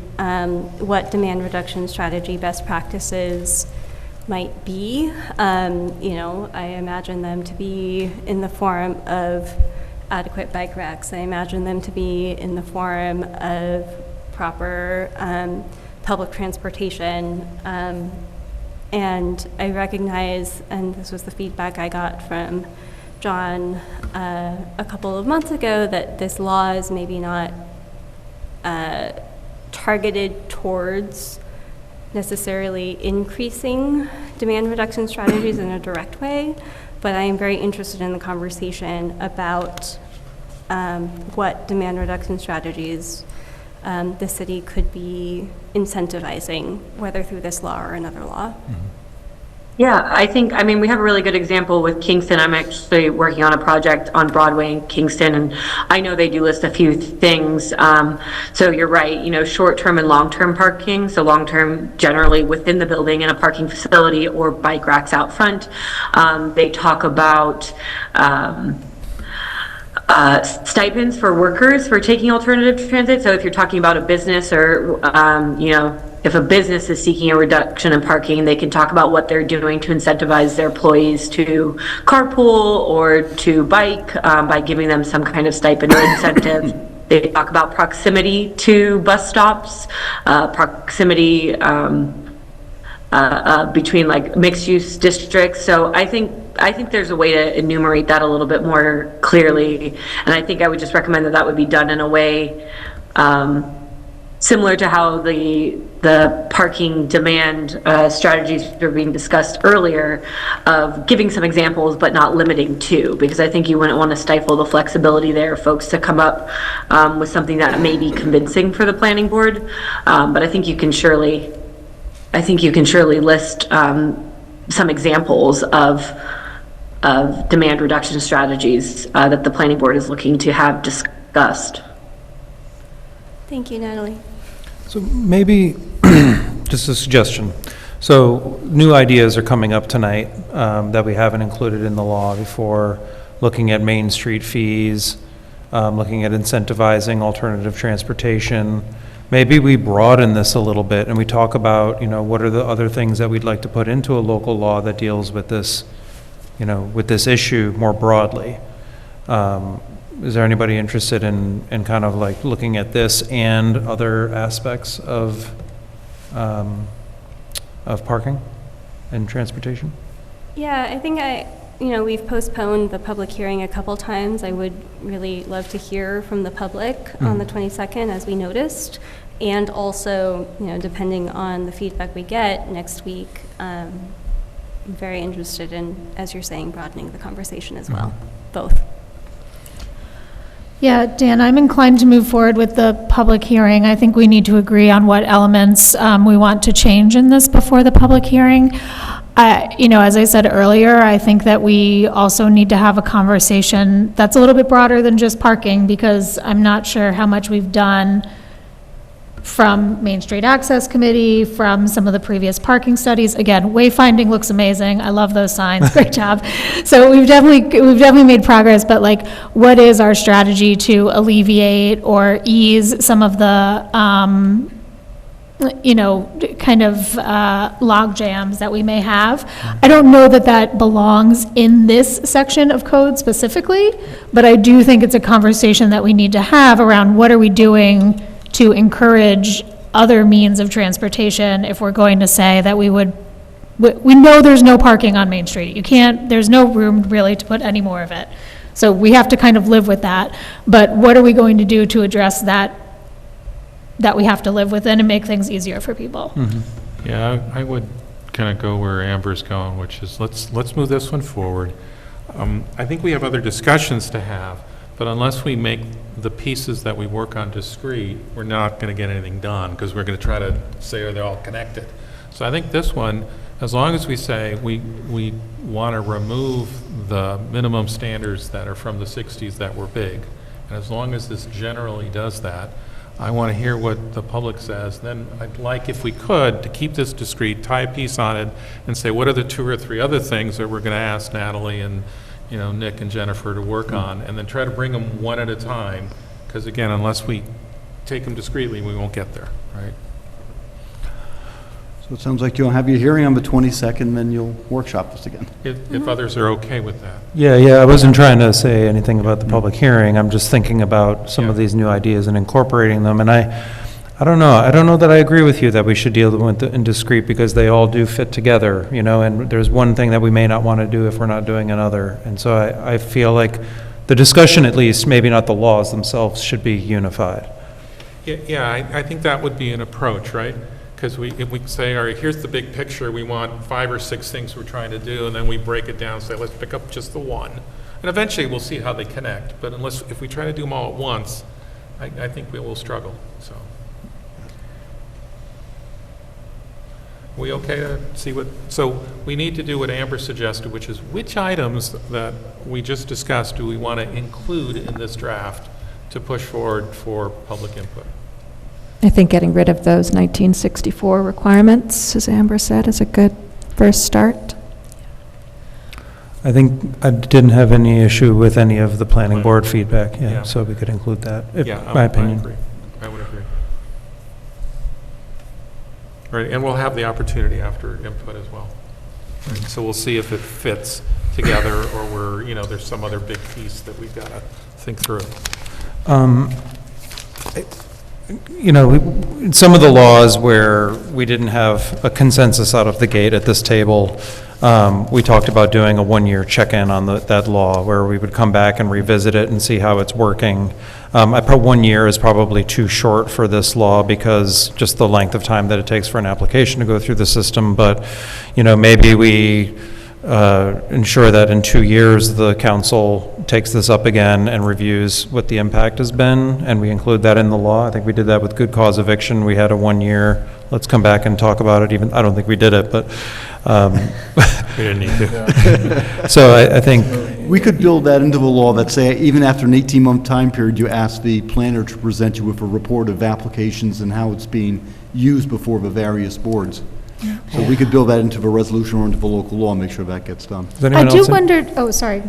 K: what demand reduction strategy best practices might be. I imagine them to be in the form of adequate bike racks. I imagine them to be in the form of proper public transportation. And I recognize, and this was the feedback I got from John a couple of months ago, that this law is maybe not targeted towards necessarily increasing demand reduction strategies in a direct way, but I am very interested in the conversation about what demand reduction strategies the city could be incentivizing, whether through this law or another law.
B: Mm-hmm. Yeah, I mean, we have a really good example with Kingston. I'm actually working on a project on Broadway in Kingston, and I know they do list a few things. So you're right, short-term and long-term parking. So long-term generally within the building in a parking facility or bike racks out front. They talk about stipends for workers for taking alternative transit. So if you're talking about a business or, if a business is seeking a reduction in parking, they can talk about what they're doing to incentivize their employees to carpool or to bike by giving them some kind of stipend or incentive. They talk about proximity to bus stops, proximity between like mixed-use districts. So I think there's a way to enumerate that a little bit more clearly, and I think I would just recommend that would be done in a way similar to how the parking demand strategies were being discussed earlier, of giving some examples but not limiting to, because I think you wouldn't want to stifle the flexibility there, folks, to come up with something that may be convincing for the planning board. But I think you can surely list some examples of demand reduction strategies that the planning board is looking to have discussed.
K: Thank you, Natalie.
H: So maybe, just a suggestion. So new ideas are coming up tonight that we haven't included in the law before, looking at Main Street fees, looking at incentivizing alternative transportation. Maybe we broaden this a little bit and we talk about, what are the other things that we'd like to put into a local law that deals with this, with this issue more broadly. Is there anybody interested in kind of like looking at this and other aspects of parking and transportation?
K: Yeah, I think we've postponed the public hearing a couple times. I would really love to hear from the public on the 22nd, as we noticed. And also, depending on the feedback we get next week, I'm very interested in, as you're saying, broadening the conversation as well, both.
E: Yeah, Dan, I'm inclined to move forward with the public hearing. I think we need to agree on what elements we want to change in this before the public hearing. As I said earlier, I think that we also need to have a conversation that's a little bit broader than just parking, because I'm not sure how much we've done from Main Street Access Committee, from some of the previous parking studies. Again, wayfinding looks amazing. I love those signs. Great job. So we've definitely made progress, but like, what is our strategy to alleviate or ease some of the kind of log jams that we may have. I don't know that that belongs in this section of code specifically, but I do think it's a conversation that we need to have around what are we doing to encourage other means of transportation if we're going to say that we know there's no parking on Main Street. There's no room really to put any more of it. So we have to kind of live with that. But what are we going to do to address that we have to live within and make things easier for people?
A: Yeah, I would kind of go where Amber's going, which is let's move this one forward. I think we have other discussions to have, but unless we make the pieces that we work on discrete, we're not going to get anything done, because we're going to try to say they're all connected. So I think this one, as long as we say we want to remove the minimum standards that are from the 60s that were big, and as long as this generally does that, I want to hear what the public says. Then I'd like, if we could, to keep this discrete, tie a piece on it, and say, what are the 2 or 3 other things that we're going to ask Natalie and Nick and Jennifer to work on, and then try to bring them one at a time, because again, unless we take them discreetly, we won't get there, right?
D: So it sounds like you'll have your hearing on the 22nd, then you'll workshop this again.
A: If others are okay with that.
H: Yeah, I wasn't trying to say anything about the public hearing. I'm just thinking about some of these new ideas and incorporating them. And I don't know. I don't know that I agree with you that we should deal with it in discrete, because they all do fit together, and there's one thing that we may not want to do if we're not doing another. And so I feel like the discussion, at least, maybe not the laws themselves, should be unified.
A: Yeah, I think that would be an approach, right? Because if we say, all right, here's the big picture, we want 5 or 6 things we're trying to do, and then we break it down and say, let's pick up just the one. And eventually we'll see how they connect, but if we try to do them all at once, I think we will struggle, so. We okay to see so we need to do what Amber suggested, which is which items that we just discussed do we want to include in this draft to push forward for public input?
I: I think getting rid of those 1964 requirements, as Amber said, is a good first start.
H: I think I didn't have any issue with any of the planning board feedback, so we could include that, my opinion.
A: I agree. I would agree. Right, and we'll have the opportunity after input as well. Right, so we'll see if it fits together, or there's some other big piece that we've got to think through.
H: Some of the laws where we didn't have a consensus out of the gate at this table, we talked about doing a 1-year check-in on that law, where we would come back and revisit it and see how it's working. I put 1 year is probably too short for this law, because just the length of time that it takes for an application to go through the system, but, maybe we ensure that in 2 years, the council takes this up again and reviews what the impact has been, and we include that in the law. I think we did that with good cause eviction. We had a 1 year, let's come back and talk about it. I don't think we did it, but.
A: We didn't need to.
H: So I think.
D: We could build that into the law that say, even after an 18-month time period, you ask the planner to present you with a report of applications and how it's being used before the various boards. So we could build that into the resolution or into the local law and make sure that gets done.
E: I do wonder, sorry.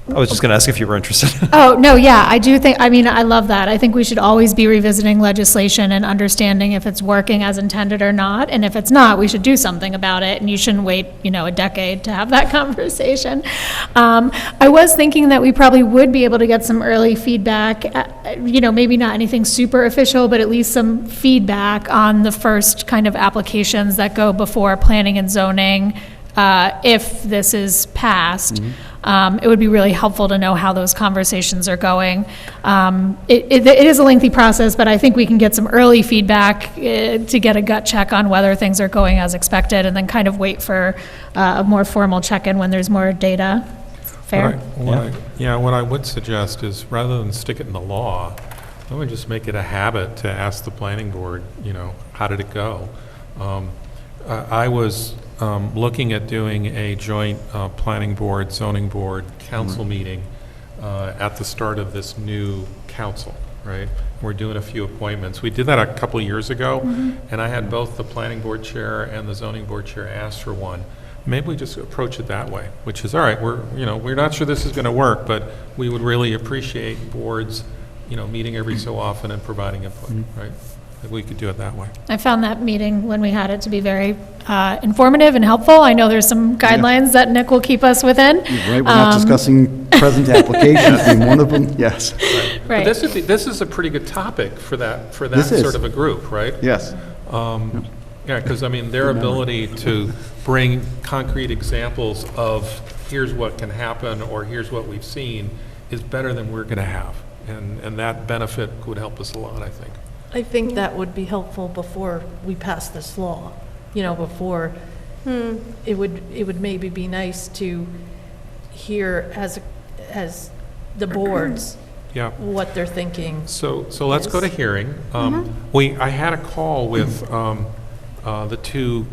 H: I was just going to ask if you were interested.
E: Oh, no, yeah, I do think, I love that. I think we should always be revisiting legislation and understanding if it's working as intended or not. And if it's not, we should do something about it. And you shouldn't wait, a decade to have that conversation. I was thinking that we probably would be able to get some early feedback, maybe not anything super official, but at least some feedback on the first kind of applications that go before planning and zoning, if this is passed. It would be really helpful to know how those conversations are going. It is a lengthy process, but I think we can get some early feedback to get a gut check on whether things are going as expected, and then kind of wait for a more formal check-in when there's more data. Fair?
A: What I would suggest is, rather than stick it in the law, why don't we just make it a habit to ask the planning board, how did it go? I was looking at doing a joint planning board, zoning board, council meeting at the start of this new council, right? We're doing a few appointments. We did that a couple years ago, and I had both the planning board chair and the zoning board chair ask for one. Maybe we just approach it that way, which is, all right, we're not sure this is going to work, but we would really appreciate boards, meeting every so often and providing input, right? we could do it that way.
E: I found that meeting when we had it to be very informative and helpful. I know there's some guidelines that Nick will keep us within.
D: Right, we're not discussing present applications being one of them, yes.
E: Right.
A: But this is a pretty good topic for that
D: This is.
A: sort of a group, right?
D: Yes.
A: Yeah, because, I mean, their ability to bring concrete examples of here's what can happen, or here's what we've seen, is better than we're going to have. And that benefit would help us a lot, I think.
L: I think that would be helpful before we pass this law, before, it would maybe be nice to hear as the boards,
A: Yeah.
L: what they're thinking.
A: So let's go to hearing. I had a call with the two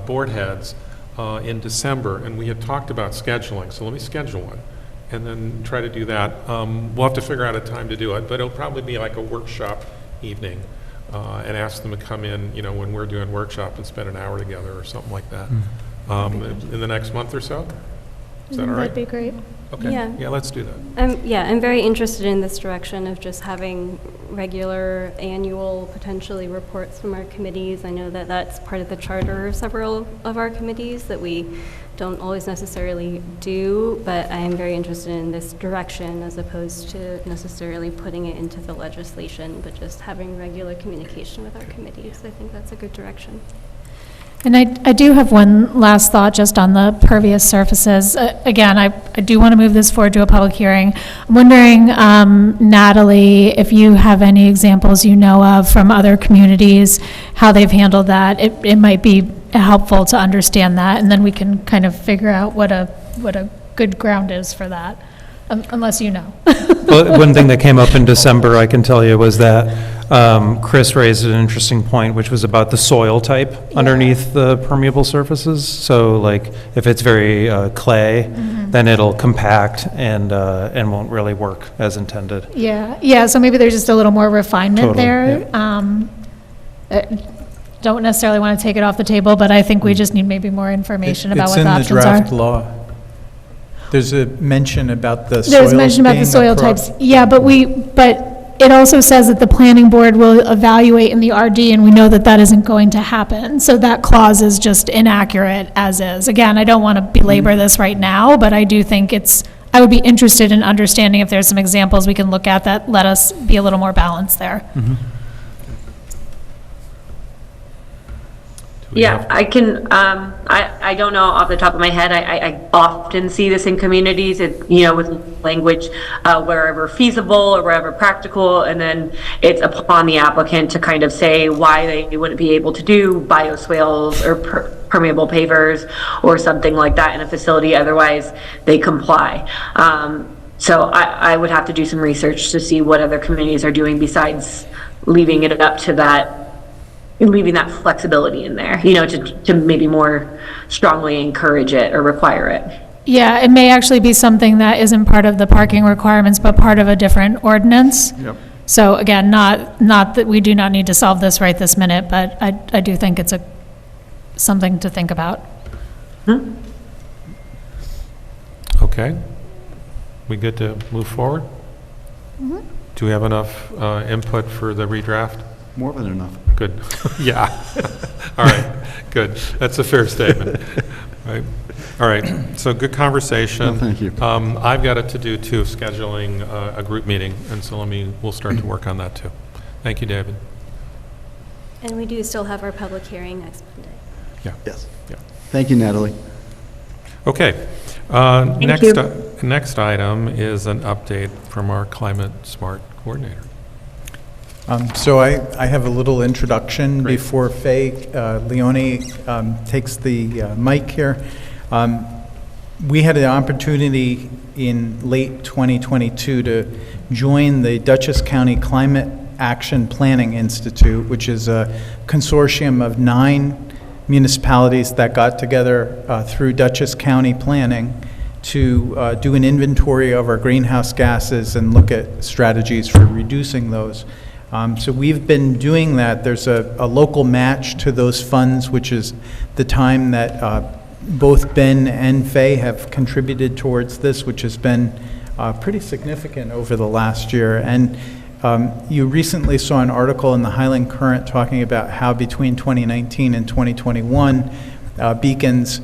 A: board heads in December, and we had talked about scheduling, so let me schedule one, and then try to do that. We'll have to figure out a time to do it, but it'll probably be like a workshop evening, and ask them to come in, when we're doing workshop and spend an hour together or something like that. In the next month or so? Is that all right?
E: That'd be great.
A: Okay.
K: Yeah.
A: Let's do that.
K: I'm very interested in this direction of just having regular annual, potentially, reports from our committees. I know that that's part of the charter of several of our committees that we don't always necessarily do, but I am very interested in this direction as opposed to necessarily putting it into the legislation, but just having regular communication with our committees. I think that's a good direction.
E: And I do have one last thought just on the pervious surfaces. Again, I do want to move this forward to a public hearing. I'm wondering, Natalie, if you have any examples you know of from other communities, how they've handled that. It might be helpful to understand that, and then we can kind of figure out what a good ground is for that, unless you know.
H: Well, one thing that came up in December, I can tell you, was that Chris raised an interesting point, which was about the soil type underneath the permeable surfaces. So like, if it's very clay, then it'll compact and won't really work as intended.
E: Yeah, so maybe there's just a little more refinement
H: Totally,
E: there. Don't necessarily want to take it off the table, but I think we just need maybe more information about what the options are.
G: It's in the draft law. There's a mention about the soils
E: There's mention about the
G: being
E: soil
G: appro-
E: types. Yeah, but it also says that the planning board will evaluate in the RD, and we know that that isn't going to happen. So that clause is just inaccurate as is. Again, I don't want to belabor this right now, but I do think I would be interested in understanding if there's some examples we can look at that let us be a little more balanced there.
B: Yeah, I can, I don't know off the top of my head. I often see this in communities, with language wherever feasible or wherever practical, and then it's upon the applicant to kind of say why they wouldn't be able to do bioswales or permeable pavers or something like that in a facility, otherwise they comply. So I would have to do some research to see what other communities are doing besides leaving it up to that, leaving that flexibility in there, to maybe more strongly encourage it or require it.
E: Yeah, it may actually be something that isn't part of the parking requirements, but part of a different ordinance.
D: Yep.
E: So again, not that we do not need to solve this right this minute, but I do think it's something to think about.
A: Okay. We good to move forward? Do we have enough input for the redraft?
D: More than enough.
A: Good. Yeah. All right. Good. That's a fair statement. Right. All right. So good conversation.
D: No, thank you.
A: I've got a to-do too of scheduling a group meeting, and so we'll start to work on that too. Thank you, David.
K: And we do still have our public hearing next Monday.
A: Yeah.
D: Yes.
A: Yeah.
D: Thank you, Natalie.
A: Okay. Next item is an update from our Climate Smart Coordinator.
G: So I have a little introduction before Faye Leone takes the mic here. We had an opportunity in late 2022 to join the Dutchess County Climate Action Planning Institute, which is a consortium of 9 municipalities that got together through Dutchess County Planning to do an inventory of our greenhouse gases and look at strategies for reducing those. So we've been doing that. There's a local match to those funds, which is the time that both Ben and Faye have contributed towards this, which has been pretty significant over the last year. And You recently saw an article in the Highland Current talking about how between 2019 and 2021, Beacon's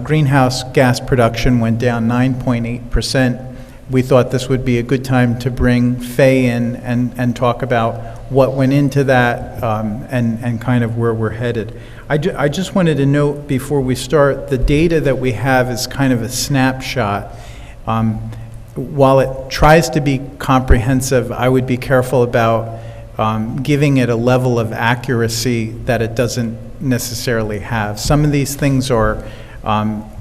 G: greenhouse gas production went down 9.8%. We thought this would be a good time to bring Faye in and talk about what went into that and kind of where we're headed. I just wanted to note before we start, the data that we have is kind of a snapshot. While it tries to be comprehensive, I would be careful about giving it a level of accuracy that it doesn't necessarily have. Some of these things are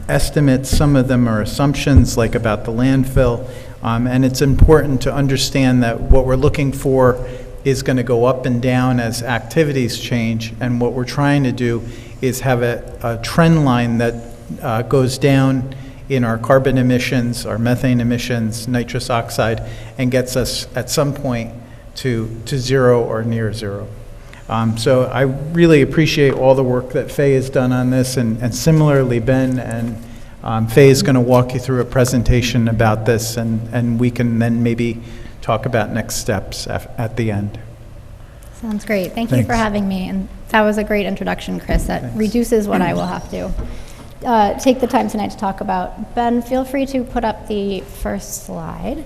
G: estimates, some of them are assumptions, like about the landfill, and it's important to understand that what we're looking for is going to go up and down as activities change, and what we're trying to do is have a trend line that goes down in our carbon emissions, our methane emissions, nitrous oxide, and gets us at some point to zero or near zero. So I really appreciate all the work that Faye has done on this, and similarly Ben, and Faye is going to walk you through a presentation about this, and we can then maybe talk about next steps at the end.
M: Sounds great. Thank you for having me, and that was a great introduction, Chris. That reduces what I will have to take the time tonight to talk about. Ben, feel free to put up the first slide.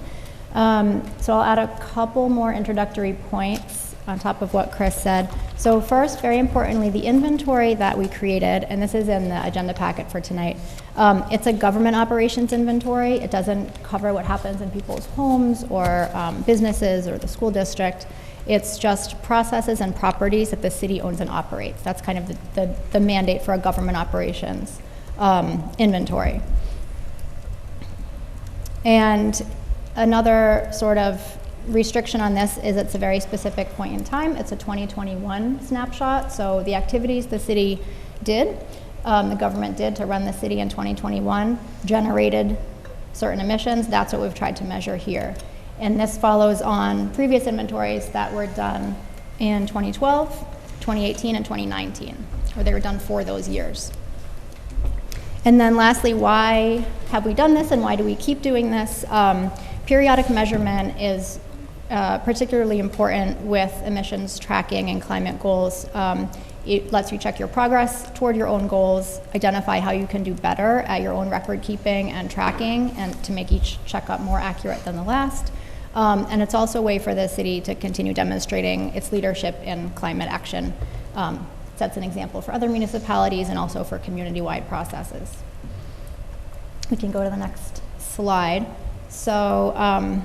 M: So I'll add a couple more introductory points on top of what Chris said. So first, very importantly, the inventory that we created, and this is in the agenda packet for tonight, it's a government operations inventory. It doesn't cover what happens in people's homes or businesses or the school district. It's just processes and properties that the city owns and operates. That's kind of the mandate for a government operations inventory. And another sort of restriction on this is it's a very specific point in time. It's a 2021 snapshot. So the activities the city did, the government did to run the city in 2021 generated certain emissions. That's what we've tried to measure here. And this follows on previous inventories that were done in 2012, 2018, and 2019, where they were done for those years. And then lastly, why have we done this and why do we keep doing this? Periodic measurement is particularly important with emissions tracking and climate goals. It lets you check your progress toward your own goals, identify how you can do better at your own record keeping and tracking, and to make each checkup more accurate than the last. And it's also a way for the city to continue demonstrating its leadership in climate action. Sets an example for other municipalities and also for community-wide processes. We can go to the next slide. So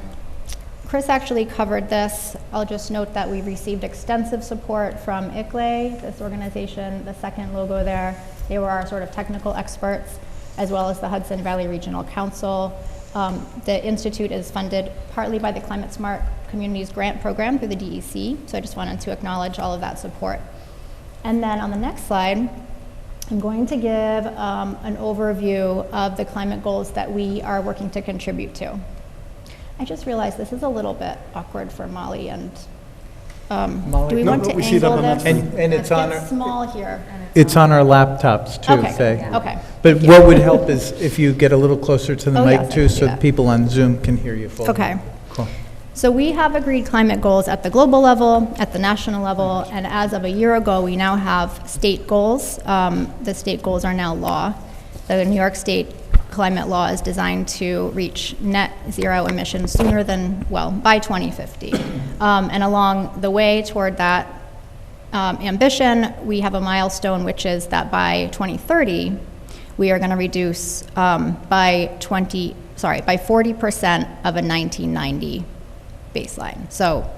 M: Chris actually covered this. I'll just note that we received extensive support from ICLEI, this organization, the second logo there. They were our sort of technical experts, as well as the Hudson Valley Regional Council. The Institute is funded partly by the Climate Smart Communities Grant Program through the DEC, so I just wanted to acknowledge all of that support. And then on the next slide, I'm going to give an overview of the climate goals that we are working to contribute to. I just realized this is a little bit awkward for Molly and
G: Molly,
M: do we want to
G: we see it
M: angle
G: on the
M: this?
G: left. And it's on
M: It's small here.
G: It's on our laptops too,
M: Okay,
G: Faye.
M: okay.
G: But what would help is if you get a little closer to the
M: Oh,
G: mic
M: yes, I
G: too,
M: can do
G: so
M: that.
G: people on Zoom can hear you fully.
M: Okay.
G: Cool.
M: So we have agreed climate goals at the global level, at the national level, and as of a year ago, we now have state goals. The state goals are now law. The New York State climate law is designed to reach net zero emissions sooner than, well, by 2050. And along the way toward that ambition, we have a milestone, which is that by 2030, we are going to reduce by 40% of a 1990 baseline. So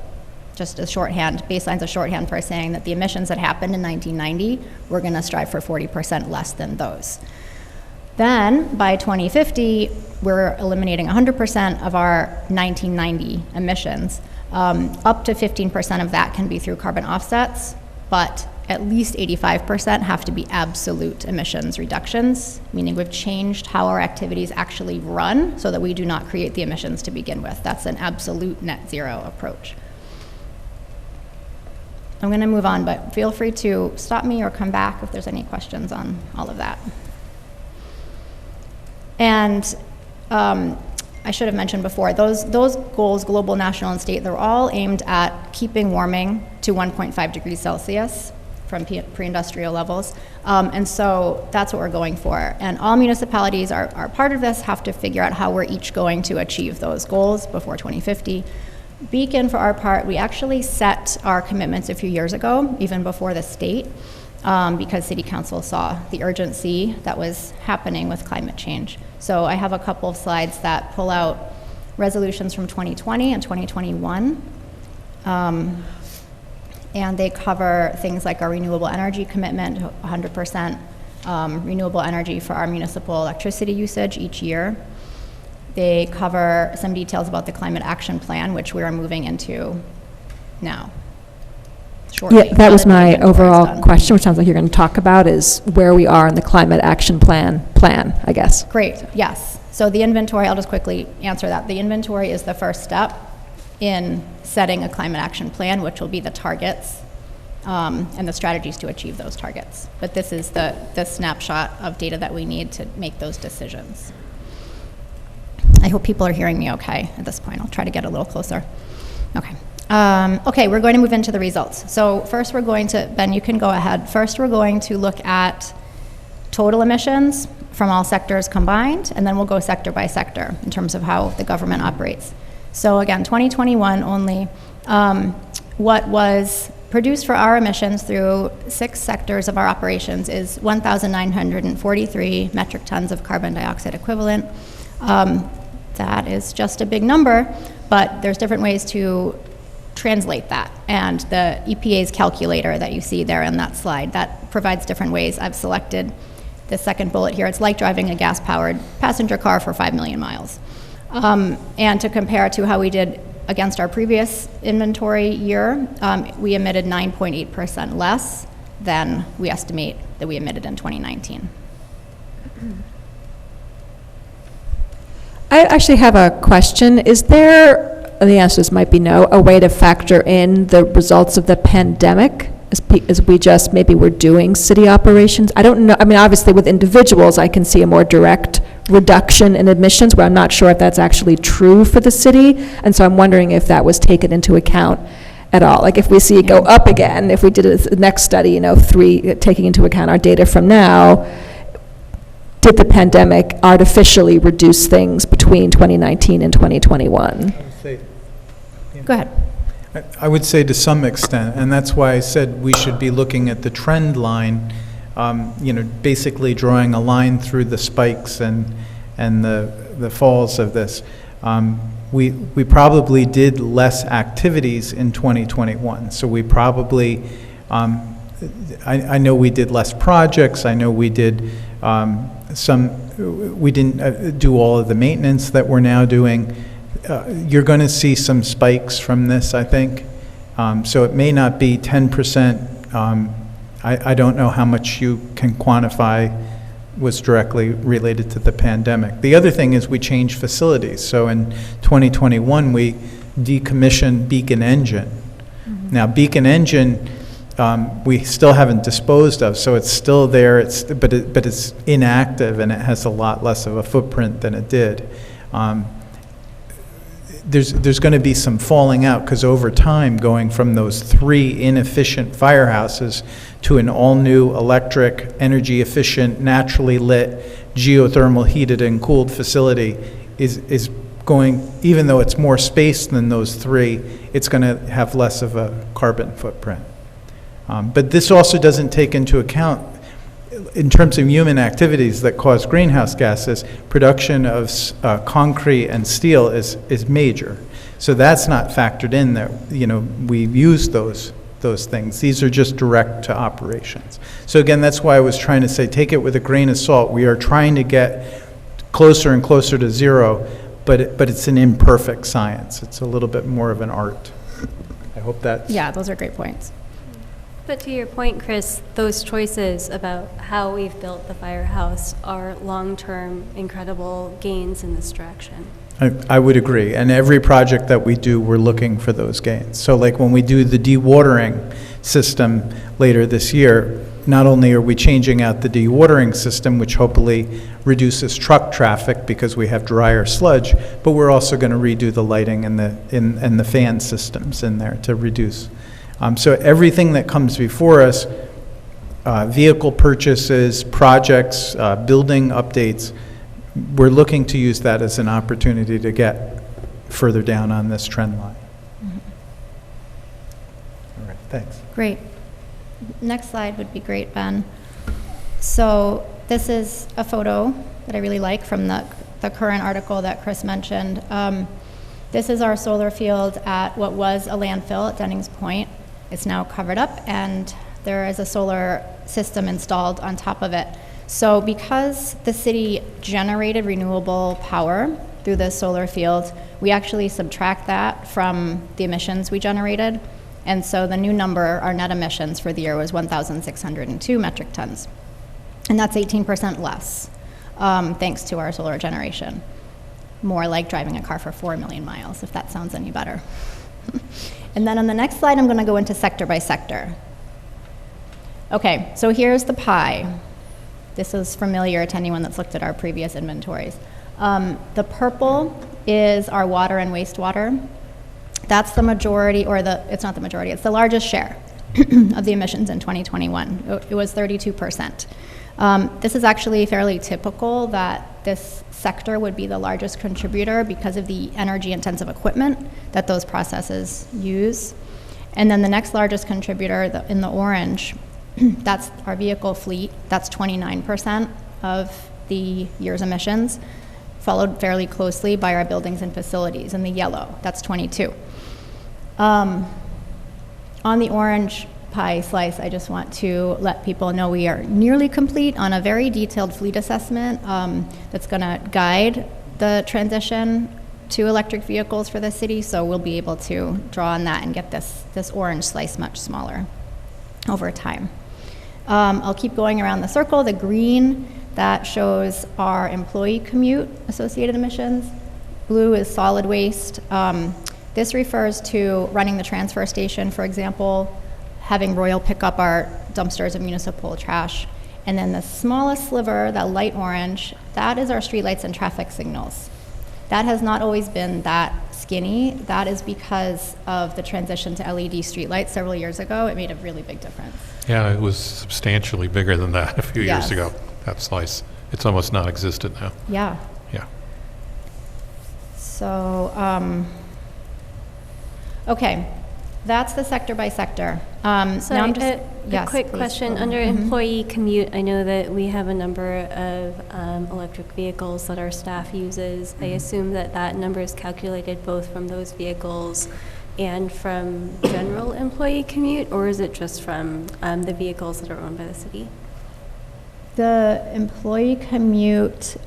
M: just a shorthand, baseline's a shorthand for saying that the emissions that happened in 1990, we're going to strive for 40% less than those. Then by 2050, we're eliminating 100% of our 1990 emissions. Up to 15% of that can be through carbon offsets, but at least 85% have to be absolute emissions reductions, meaning we've changed how our activities actually run so that we do not create the emissions to begin with. That's an absolute net zero approach. I'm going to move on, but feel free to stop me or come back if there's any questions on all of that. And I should have mentioned before, those goals, global, national, and state, they're all aimed at keeping warming to 1.5 degrees Celsius from pre-industrial levels. And so that's what we're going for. And all municipalities are part of this, have to figure out how we're each going to achieve those goals before 2050. Beacon, for our part, we actually set our commitments a few years ago, even before the state, because City Council saw the urgency that was happening with climate change. So I have a couple of slides that pull out resolutions from 2020 and 2021. And they cover things like our renewable energy commitment, 100% renewable energy for our municipal electricity usage each year. They cover some details about the climate action plan, which we are moving into now, shortly.
I: Yeah, that was my
M: inventory is
I: overall
M: done.
I: question, which sounds like you're going to talk about, is where we are in the climate action plan, I guess.
M: Great, yes. So the inventory, I'll just quickly answer that. The inventory is the first step in setting a climate action plan, which will be the targets and the strategies to achieve those targets. But this is the snapshot of data that we need to make those decisions. I hope people are hearing me okay at this point. I'll try to get a little closer. Okay. Okay, we're going to move into the results. So first we're going to, Ben, you can go ahead. First we're going to look at total emissions from all sectors combined, and then we'll go sector by sector in terms of how the government operates. So again, 2021 only, what was produced for our emissions through 6 sectors of our operations is 1,943 metric tons of carbon dioxide equivalent. That is just a big number, but there's different ways to translate that. And the EPA's calculator that you see there in that slide, that provides different ways. I've selected the second bullet here. It's like driving a gas-powered passenger car for 5 million miles. And to compare to how we did against our previous inventory year, we emitted 9.8% less than we estimate that we emitted in 2019.
I: I actually have a question. Is there, the answers might be no, a way to factor in the results of the pandemic as we just maybe we're doing city operations? I don't know. I mean, obviously with individuals, I can see a more direct reduction in emissions, where I'm not sure if that's actually true for the city. And so I'm wondering if that was taken into account at all. Like if we see it go up again, if we did a next study, taking into account our data from now, did the pandemic artificially reduce things between 2019 and 2021?
M: Go ahead.
G: I would say to some extent, and that's why I said we should be looking at the trend line, basically drawing a line through the spikes and the falls of this. We probably did less activities in 2021, so we probably, I know we did less projects, I know we did we didn't do all of the maintenance that we're now doing. You're going to see some spikes from this, I think. So it may not be 10%. I don't know how much you can quantify was directly related to the pandemic. The other thing is we changed facilities. So in 2021, we decommissioned Beacon Engine. Mm-hmm. Now, Beacon Engine, we still haven't disposed of, so it's still there, but it's inactive, and it has a lot less of a footprint than it did. There's going to be some falling out, because over time, going from those 3 inefficient firehouses to an all-new electric, energy-efficient, naturally lit, geothermal heated and cooled facility is going, even though it's more space than those 3, it's going to have less of a carbon footprint. But this also doesn't take into account, in terms of human activities that cause greenhouse gases, production of concrete and steel is major. So that's not factored in there. We've used those things. These are just direct to operations. So again, that's why I was trying to say, take it with a grain of salt. We are trying to get closer and closer to zero, but it's an imperfect science. It's a little bit more of an art. I hope that.
M: Yeah, those are great points.
K: But to your point, Chris, those choices about how we've built the firehouse are long-term, incredible gains in this direction.
G: I would agree. And every project that we do, we're looking for those gains. So like when we do the dewatering system later this year, not only are we changing out the dewatering system, which hopefully reduces truck traffic because we have drier sludge, but we're also going to redo the lighting and the fan systems in there to reduce. So everything that comes before us, vehicle purchases, projects, building updates, we're looking to use that as an opportunity to get further down on this trend line. All right, thanks.
M: Great. Next slide would be great, Ben. So this is a photo that I really like from the current article that Chris mentioned. This is our solar field at what was a landfill at Dennings Point. It's now covered up, and there is a solar system installed on top of it. So because the city generated renewable power through this solar field, we actually subtract that from the emissions we generated. And so the new number, our net emissions for the year, was 1,602 metric tons. And that's 18% less, thanks to our solar generation. More like driving a car for 4 million miles, if that sounds any better. And then on the next slide, I'm going to go into sector by sector. Okay, so here's the pie. This is familiar to anyone that's looked at our previous inventories. The purple is our water and wastewater. That's the majority, or it's not the majority, it's the largest share of the emissions in 2021. It was 32%. This is actually fairly typical that this sector would be the largest contributor because of the energy-intensive equipment that those processes use. And then the next largest contributor in the orange, that's our vehicle fleet. That's 29% of the year's emissions, followed fairly closely by our buildings and facilities in the yellow. That's 22. On the orange pie slice, I just want to let people know we are nearly complete on a very detailed fleet assessment that's going to guide the transition to electric vehicles for the city, so we'll be able to draw on that and get this orange slice much smaller over time. I'll keep going around the circle. The green, that shows our employee commute associated emissions. Blue is solid waste. This refers to running the transfer station, for example, having Royal pick up our dumpsters of municipal trash. And then the smallest sliver, that light orange, that is our streetlights and traffic signals. That has not always been that skinny. That is because of the transition to LED streetlights several years ago. It made a really big difference.
A: Yeah, it was substantially bigger than that a few years ago, that slice. It's almost non-existent now.
M: Yeah.
A: Yeah.
M: So, okay, that's the sector by sector.
K: Sorry,
M: now I'm just,
K: a quick question. Under employee commute, I know that we have a number of electric vehicles that our staff uses. I assume that that number is calculated both from those vehicles and from general employee commute, or is it just from the vehicles that are owned by the city?
M: The employee commute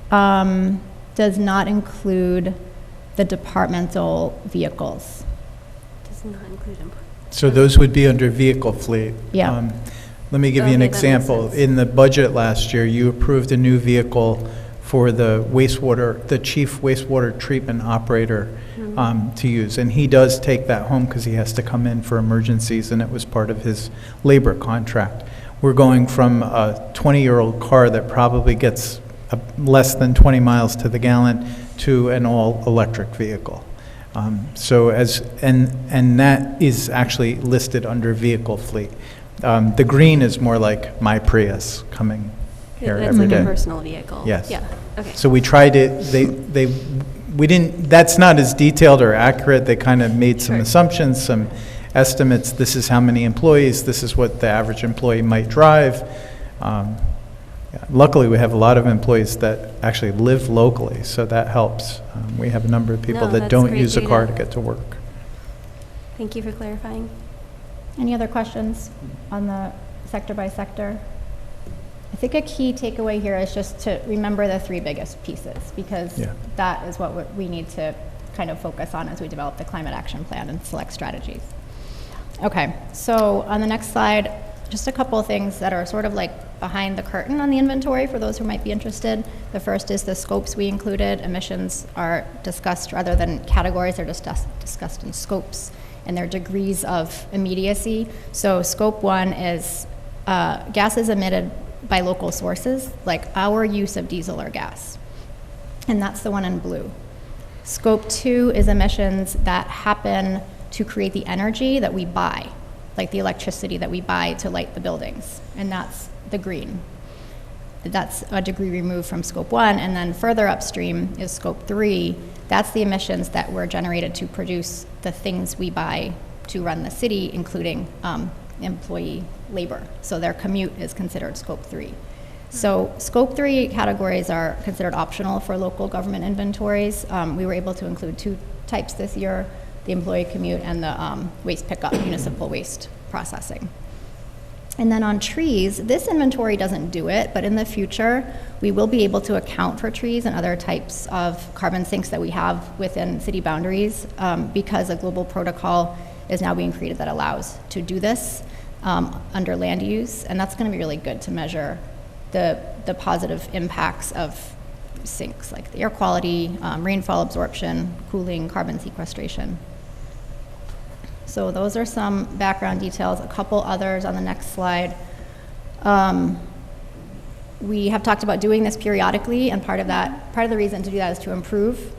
M: does not include the departmental vehicles.
K: Does not include employee.
G: So those would be under vehicle fleet.
M: Yeah.
G: Let me give you an
K: Okay, that makes
G: example.
K: sense.
G: In the budget last year, you approved a new vehicle for the wastewater, the chief wastewater treatment operator to use. And he does take that home because he has to come in for emergencies, and it was part of his labor contract. We're going from a 20-year-old car that probably gets less than 20 miles to the gallon to an all-electric vehicle. And that is actually listed under vehicle fleet. The green is more like my Prius coming here
K: That's
G: every
K: like
G: day.
K: a personal vehicle.
G: Yes.
K: Yeah. Okay.
G: So we tried it, we didn't, that's not as detailed or accurate. They kind of made some
K: Sure.
G: assumptions, some estimates. This is how many employees, this is what the average employee might drive. Luckily, we have a lot of employees that actually live locally, so that helps. We have a number of people
K: No,
G: that
K: that's
G: don't
K: great
G: use a car to
K: data.
G: get to work.
K: Thank you for clarifying.
M: Any other questions on the sector by sector? I think a key takeaway here is just to remember the three biggest pieces, because
G: Yeah.
M: that is what we need to kind of focus on as we develop the climate action plan and select strategies. Okay, so on the next slide, just a couple of things that are sort of like behind the curtain on the inventory for those who might be interested. The first is the scopes we included. Emissions are discussed rather than categories, they're just discussed in scopes and their degrees of immediacy. So scope 1 is gases emitted by local sources, like our use of diesel or gas. And that's the one in blue. Scope 2 is emissions that happen to create the energy that we buy, like the electricity that we buy to light the buildings, and that's the green. That's a degree removed from Scope 1, and then further upstream is Scope 3. That's the emissions that were generated to produce the things we buy to run the city, including employee labor. So their commute is considered Scope 3. So Scope 3 categories are considered optional for local government inventories. We were able to include 2 types this year, the employee commute and the waste pickup, municipal waste processing. And then on trees, this inventory doesn't do it, but in the future, we will be able to account for trees and other types of carbon sinks that we have within city boundaries because a global protocol is now being created that allows to do this under land use, and that's going to be really good to measure the positive impacts of sinks, like the air quality, rainfall absorption, cooling, carbon sequestration. So those are some background details. A couple others on the next slide. We have talked about doing this periodically, and part of the reason to do that is to improve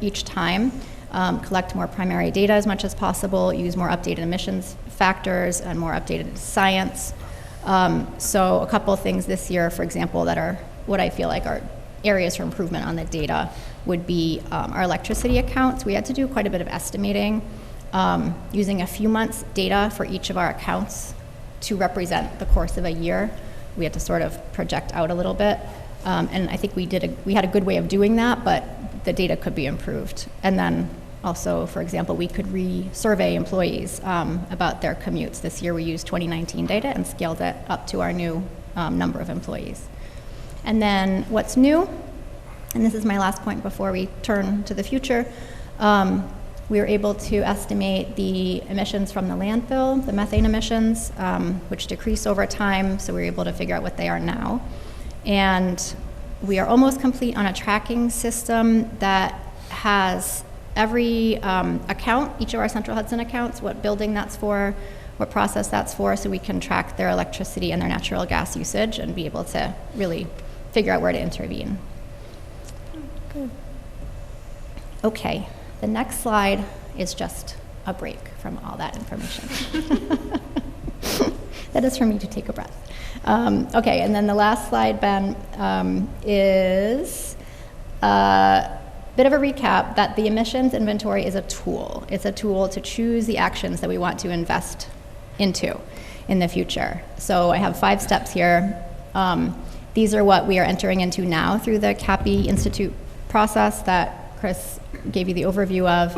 M: each time, collect more primary data as much as possible, use more updated emissions factors and more updated science. So a couple of things this year, for example, that are what I feel like are areas for improvement on the data would be our electricity accounts. We had to do quite a bit of estimating using a few months data for each of our accounts to represent the course of a year. We had to sort of project out a little bit. And I think we had a good way of doing that, but the data could be improved. And then also, for example, we could re-survey employees about their commutes. This year we used 2019 data and scaled it up to our new number of employees. And then what's new, and this is my last point before we turn to the future, we were able to estimate the emissions from the landfill, the methane emissions, which decrease over time, so we were able to figure out what they are now. And we are almost complete on a tracking system that has every account, each of our Central Hudson accounts, what building that's for, what process that's for, so we can track their electricity and their natural gas usage and be able to really figure out where to intervene. Good. Okay. The next slide is just a break from all that information. That is for me to take a breath. Okay, and then the last slide, Ben, is a bit of a recap that the emissions inventory is a tool. It's a tool to choose the actions that we want to invest into in the future. So I have 5 steps here. These are what we are entering into now through the CAPI Institute process that Chris gave you the overview of.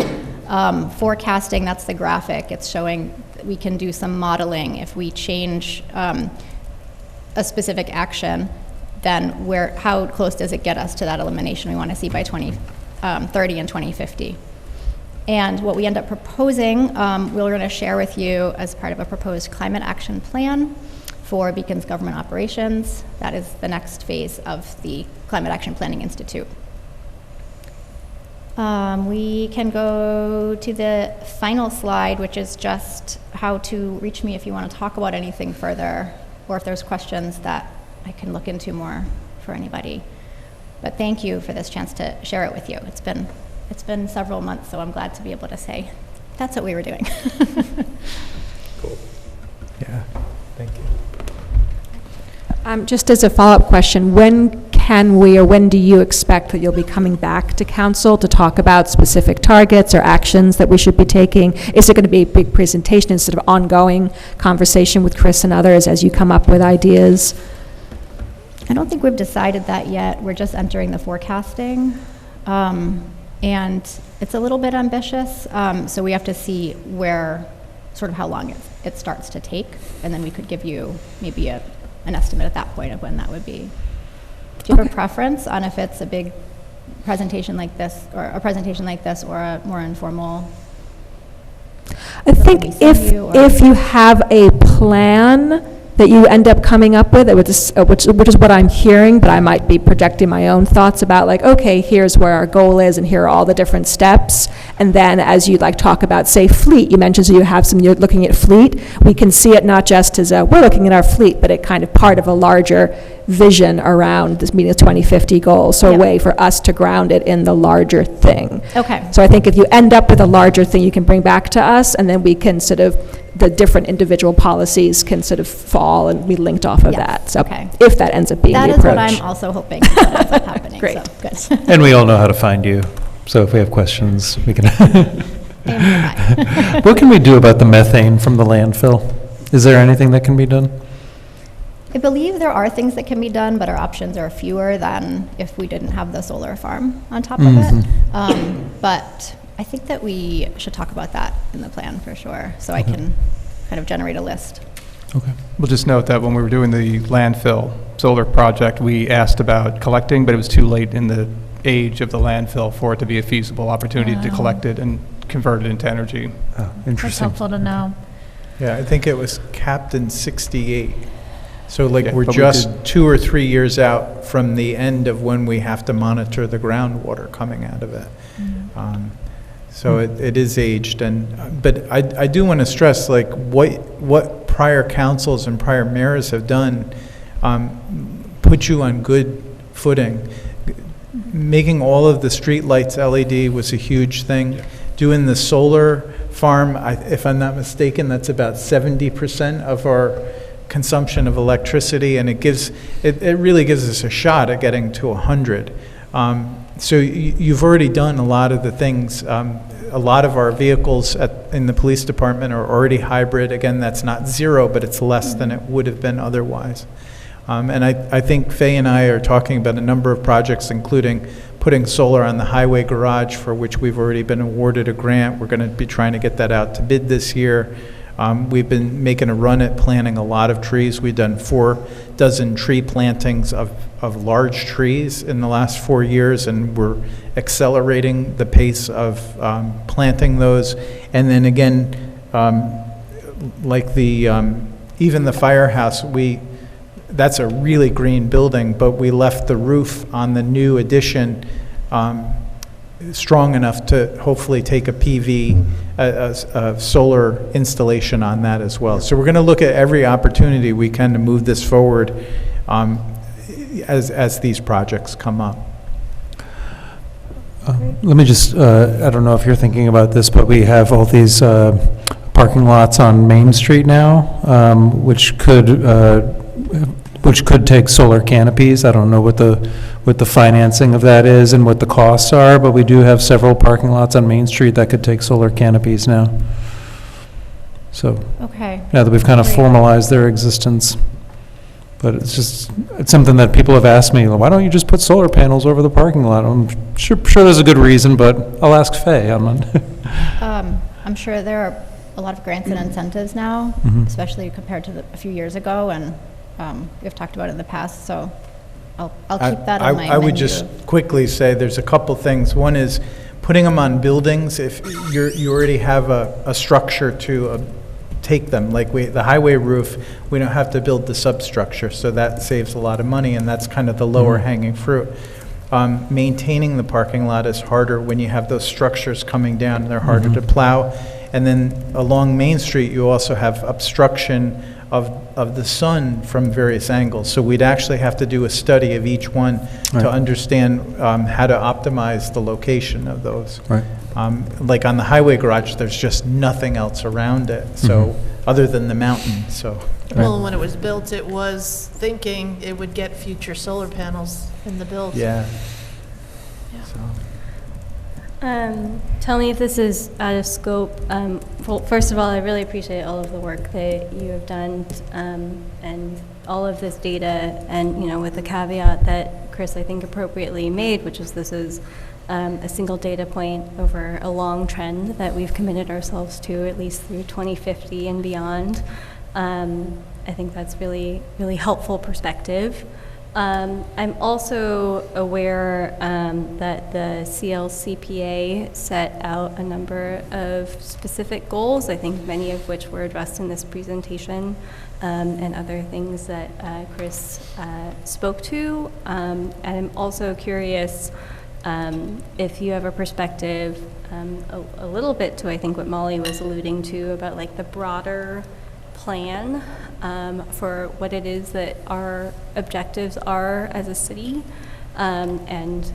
M: Forecasting, that's the graphic. It's showing that we can do some modeling. If we change a specific action, then how close does it get us to that elimination we want to see by 2030 and 2050? And what we end up proposing, we're going to share with you as part of a proposed climate action plan for Beacon's government operations. That is the next phase of the Climate Action Planning Institute. We can go to the final slide, which is just how to reach me if you want to talk about anything further, or if there's questions that I can look into more for anybody. But thank you for this chance to share it with you. It's been several months, so I'm glad to be able to say that's what we were doing.
J: Cool.
G: Yeah, thank you.
I: Just as a follow-up question, when can we, or when do you expect that you'll be coming back to council to talk about specific targets or actions that we should be taking? Is it going to be a big presentation instead of ongoing conversation with Chris and others as you come up with ideas?
M: I don't think we've decided that yet. We're just entering the forecasting. And it's a little bit ambitious, so we have to see how long it starts to take, and then we could give you maybe an estimate at that point of when that would be. Do you have a preference on if it's a big presentation like this, or a more informal?
I: I think if you have a plan that you end up coming up with, which is what I'm hearing, but I might be projecting my own thoughts about like, okay, here's where our goal is and here are all the different steps. And then as you like talk about, say, fleet, you mentioned so you're looking at fleet, we can see it not just as we're looking at our fleet, but it kind of part of a larger vision around this meeting of 2050 goals, so a way for us to ground it in the larger thing.
M: Okay.
I: So I think if you end up with a larger thing, you can bring back to us, and then we can sort of, the different individual policies can sort of fall and be linked off of
M: Yes,
I: that. So
M: okay.
I: if that ends up being
M: That
I: the
M: is
I: approach.
M: what I'm also hoping that ends up happening.
I: Great.
M: So, good.
H: And we all know how to find you, so if we have questions, we can. What can we do about the methane from the landfill? Is there anything that can be done?
M: I believe there are things that can be done, but our options are fewer than if we didn't have the solar farm on top of it. But I think that we should talk about that in the plan for sure, so I can kind of generate a list.
H: Okay.
F: We'll just note that when we were doing the landfill solar project, we asked about collecting, but it was too late in the age of the landfill for it to be a feasible opportunity to collect it and convert it into energy.
H: Oh,
E: That's
H: interesting.
E: helpful to know.
G: Yeah, I think it was capped in 68. So like
F: Yeah,
G: we're
F: but we
G: just
F: did-
G: 2 or 3 years out from the end of when we have to monitor the groundwater coming out of it. So it is aged, but I do want to stress, like, what prior councils and prior mayors have done put you on good footing. Making all of the streetlights LED was a huge thing. Doing the solar farm, if I'm not mistaken, that's about 70% of our consumption of electricity, and it really gives us a shot at getting to 100. So you've already done a lot of the things. A lot of our vehicles in the police department are already hybrid. Again, that's not zero, but it's less than it would have been otherwise. And I think Faye and I are talking about a number of projects, including putting solar on the highway garage, for which we've already been awarded a grant. We're going to be trying to get that out to bid this year. We've been making a run at planting a lot of trees. We've done 4 dozen tree plantings of large trees in the last 4 years, and we're accelerating the pace of planting those. And then again, like even the firehouse, that's a really green building, but we left the roof on the new addition strong enough to hopefully take a PV, a solar installation on that as well. So we're going to look at every opportunity we can to move this forward as these projects come up.
H: Let me just, I don't know if you're thinking about this, but we have all these parking lots on Main Street now, which could take solar canopies. I don't know what the financing of that is and what the costs are, but we do have several parking lots on Main Street that could take solar canopies now. So,
M: Okay.
H: now that we've kind of
M: Great.
H: formalized their existence. But it's something that people have asked me, why don't you just put solar panels over the parking lot? I'm sure there's a good reason, but I'll ask Faye.
M: I'm sure there are a lot of grants and incentives now, especially compared to a few years ago, and we've talked about it in the past, so I'll keep that on my menu.
G: I would just quickly say there's a couple things. One is putting them on buildings. If you already have a structure to take them, like the highway roof, we don't have to build the substructure, so that saves a lot of money, and that's kind of the lower hanging fruit. Maintaining the parking lot is harder when you have those structures coming down. They're harder to plow. And then along Main Street, you also have obstruction of the sun from various angles. So we'd actually have to do a study of each one to understand how to optimize the location of those.
H: Right.
G: Like on the highway garage, there's just nothing else around it, so other than the mountain. So
L: Well, when it was built, it was thinking it would get future solar panels in the build.
G: yeah.
K: Tell me if this is out of scope. Well, first of all, I really appreciate all of the work that you have done and all of this data, and with the caveat that Chris, I think, appropriately made, which is this is a single data point over a long trend that we've committed ourselves to at least through 2050 and beyond. I think that's really, really helpful perspective. I'm also aware that the CLCPA set out a number of specific goals, I think many of which were addressed in this presentation, and other things that Chris spoke to. And I'm also curious if you have a perspective a little bit to, I think, what Molly was alluding to about like the broader plan for what it is that our objectives are as a city, and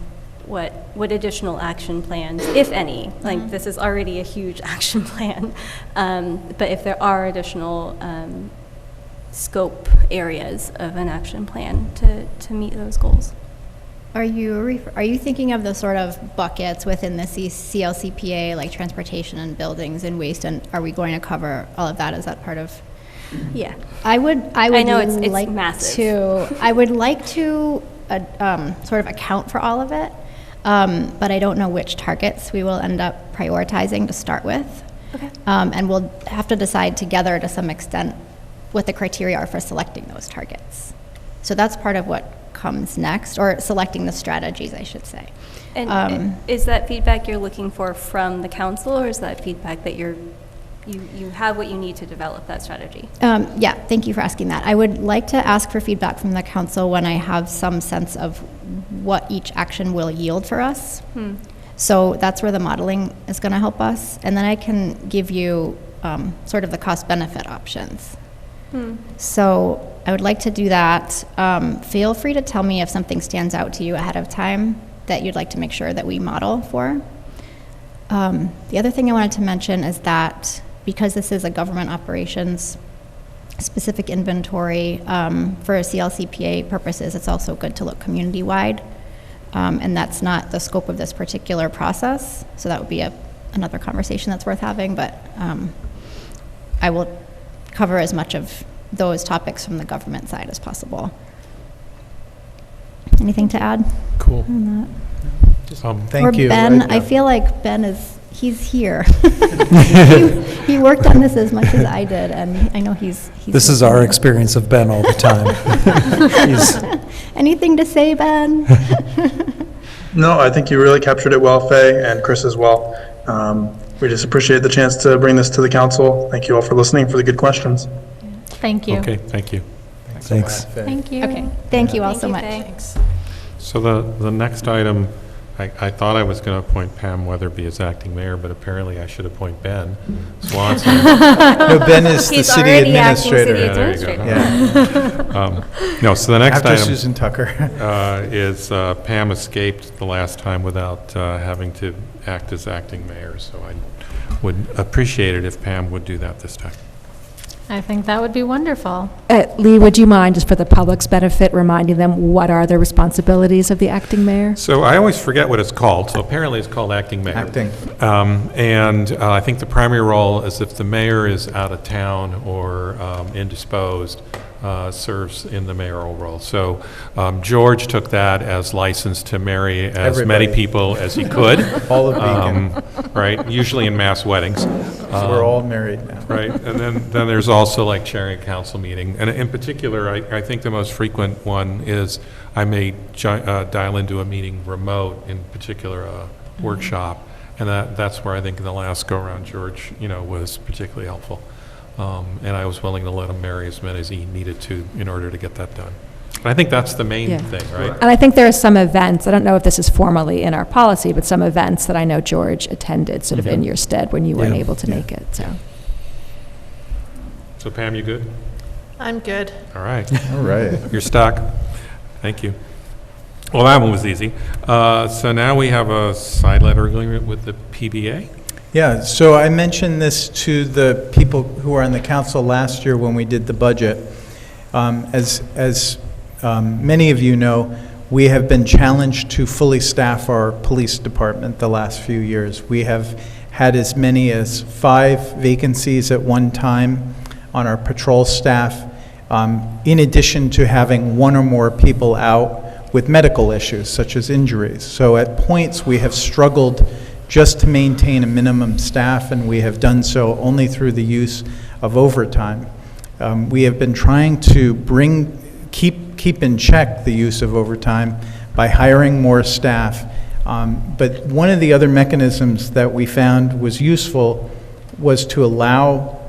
K: what additional action plans, if any, like this is already a huge action plan, but if there are additional scope areas of an action plan to meet those goals.
M: Are you thinking of the sort of buckets within the CLCPA, like transportation and buildings and waste, and are we going to cover all of that? Is that part of?
K: Yeah.
M: I would
K: know it's
M: like
K: massive.
M: I would like to sort of account for all of it, but I don't know which targets we will end up prioritizing to start with.
K: Okay.
M: And we'll have to decide together to some extent what the criteria are for selecting those targets. So that's part of what comes next, or selecting the strategies, I should say.
K: And is that feedback you're looking for from the council, or is that feedback that you have what you need to develop that strategy?
M: Yeah, thank you for asking that. I would like to ask for feedback from the council when I have some sense of what each action will yield for us. So that's where the modeling is going to help us. And then I can give you sort of the cost-benefit options. So I would like to do that. Feel free to tell me if something stands out to you ahead of time that you'd like to make sure that we model for. The other thing I wanted to mention is that because this is a government operations specific inventory, for CLCPA purposes, it's also good to look community-wide. And that's not the scope of this particular process. So that would be another conversation that's worth having, but I will cover as much of those topics from the government side as possible. Anything to add?
A: Cool.
M: On
G: Thank you.
M: Or Ben, I feel like Ben he's here. He worked on this as much as I did, and I know he's
H: This is our experience of Ben all the time.
M: Anything to say, Ben?
N: No, I think you really captured it well, Faye, and Chris as well. We just appreciate the chance to bring this to the council. Thank you all for listening, for the good questions.
E: Thank you.
A: Okay, thank you.
G: Thanks.
M: Thank you. Okay. Thank you all so much.
L: Thanks.
A: So the next item, I thought I was going to appoint Pam Weatherby as acting mayor, but apparently I should appoint Ben Swanson.
G: No, Ben is the
K: He's
G: city
K: already acting
G: administrator.
K: city
A: Yeah, there you go.
G: Yeah.
A: No, so the next
G: After
A: item
G: Susan Tucker.
A: is Pam escaped the last time without having to act as acting mayor, so I would appreciate it if Pam would do that this time.
E: I think that would be wonderful.
I: Lee, would you mind, just for the public's benefit, reminding them what are the responsibilities of the acting mayor?
A: So I always forget what it's called, so apparently it's called acting mayor.
G: Acting.
A: And I think the primary role is if the mayor is out of town or indisposed, serves in the mayoral role. So George took that as license to marry as many
G: Everybody.
A: people as he could.
G: All of Beacon.
A: Right, usually in mass weddings.
G: So we're all married now.
A: Right, and then there's also like chairing a council meeting. And in particular, I think the most frequent one is I may dial into a meeting remote, in particular a workshop. And that's where I think in the last go-around, George, was particularly helpful. And I was willing to let him marry as many as he needed to in order to get that done. And I think that's the main thing, right?
I: And I think there are some events, I don't know if this is formally in our policy, but some events that I know George attended sort of in your stead when you weren't able to make it, so.
A: So Pam, you good?
L: I'm good.
A: All right.
G: All right.
A: You're stuck. Thank you. Well, that one was easy. So now we have a side letter agreement with the PBA.
G: Yeah, so I mentioned this to the people who were on the council last year when we did the budget. As many of you know, we have been challenged to fully staff our police department the last few years. We have had as many as 5 vacancies at one time on our patrol staff, in addition to having 1 or more people out with medical issues, such as injuries. So at points, we have struggled just to maintain a minimum staff, and we have done so only through the use of overtime. We have been trying to keep keep in check the use of overtime by hiring more staff. But one of the other mechanisms that we found was useful was to allow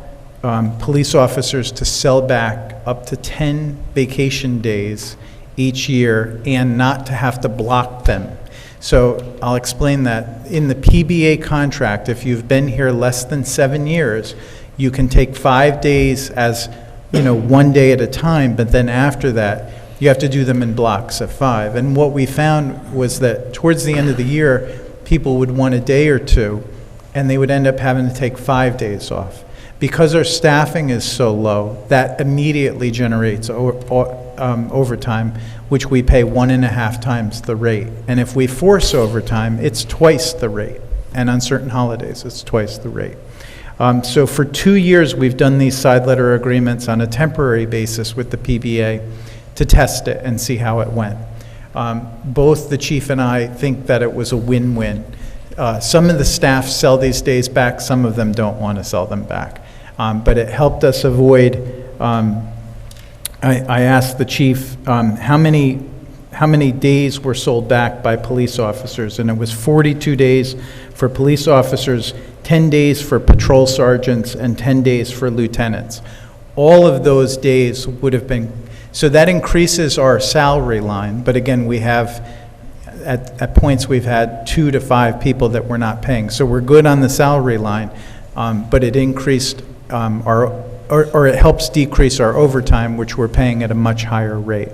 G: police officers to sell back up to 10 vacation days each year and not to have to block them. So I'll explain that. In the PBA contract, if you've been here less than 7 years, you can take 5 days as, 1 day at a time, but then after that, you have to do them in blocks of 5. And what we found was that towards the end of the year, people would want a day or two, and they would end up having to take 5 days off. Because our staffing is so low, that immediately generates overtime, which we pay 1.5 times the rate. And if we force overtime, it's twice the rate. And on certain holidays, it's twice the rate. So for 2 years, we've done these side letter agreements on a temporary basis with the PBA to test it and see how it went. Both the chief and I think that it was a win-win. Some of the staff sell these days back, some of them don't want to sell them back. But it helped us avoid, I asked the chief how many days were sold back by police officers, and it was 42 days for police officers, 10 days for patrol sergeants, and 10 days for lieutenants. All of those days would have been, so that increases our salary line, but again, we have, at points we've had 2 to 5 people that we're not paying. So we're good on the salary line, but it increased or it helps decrease our overtime, which we're paying at a much higher rate.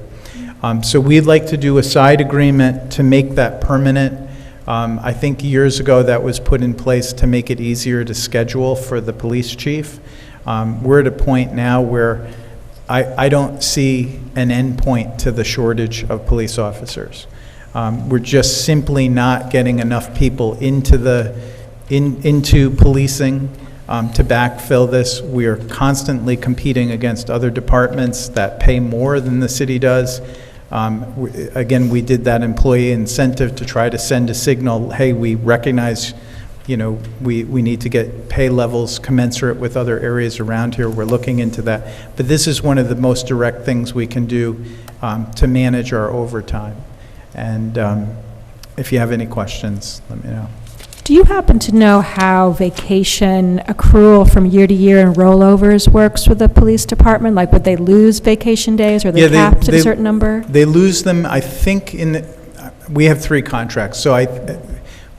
G: So we'd like to do a side agreement to make that permanent. I think years ago that was put in place to make it easier to schedule for the police chief. We're at a point now where I don't see an end point to the shortage of police officers. We're just simply not getting enough people into policing to backfill this. We are constantly competing against other departments that pay more than the city does. Again, we did that employee incentive to try to send a signal, hey, we recognize, we need to get pay levels commensurate with other areas around here. We're looking into that. But this is one of the most direct things we can do to manage our overtime. And if you have any questions, let me know.
I: Do you happen to know how vacation accrual from year to year and rollovers works with the police department? Like, would they lose vacation days, or are they capped at a certain number?
G: They lose them, I think, we have 3 contracts. So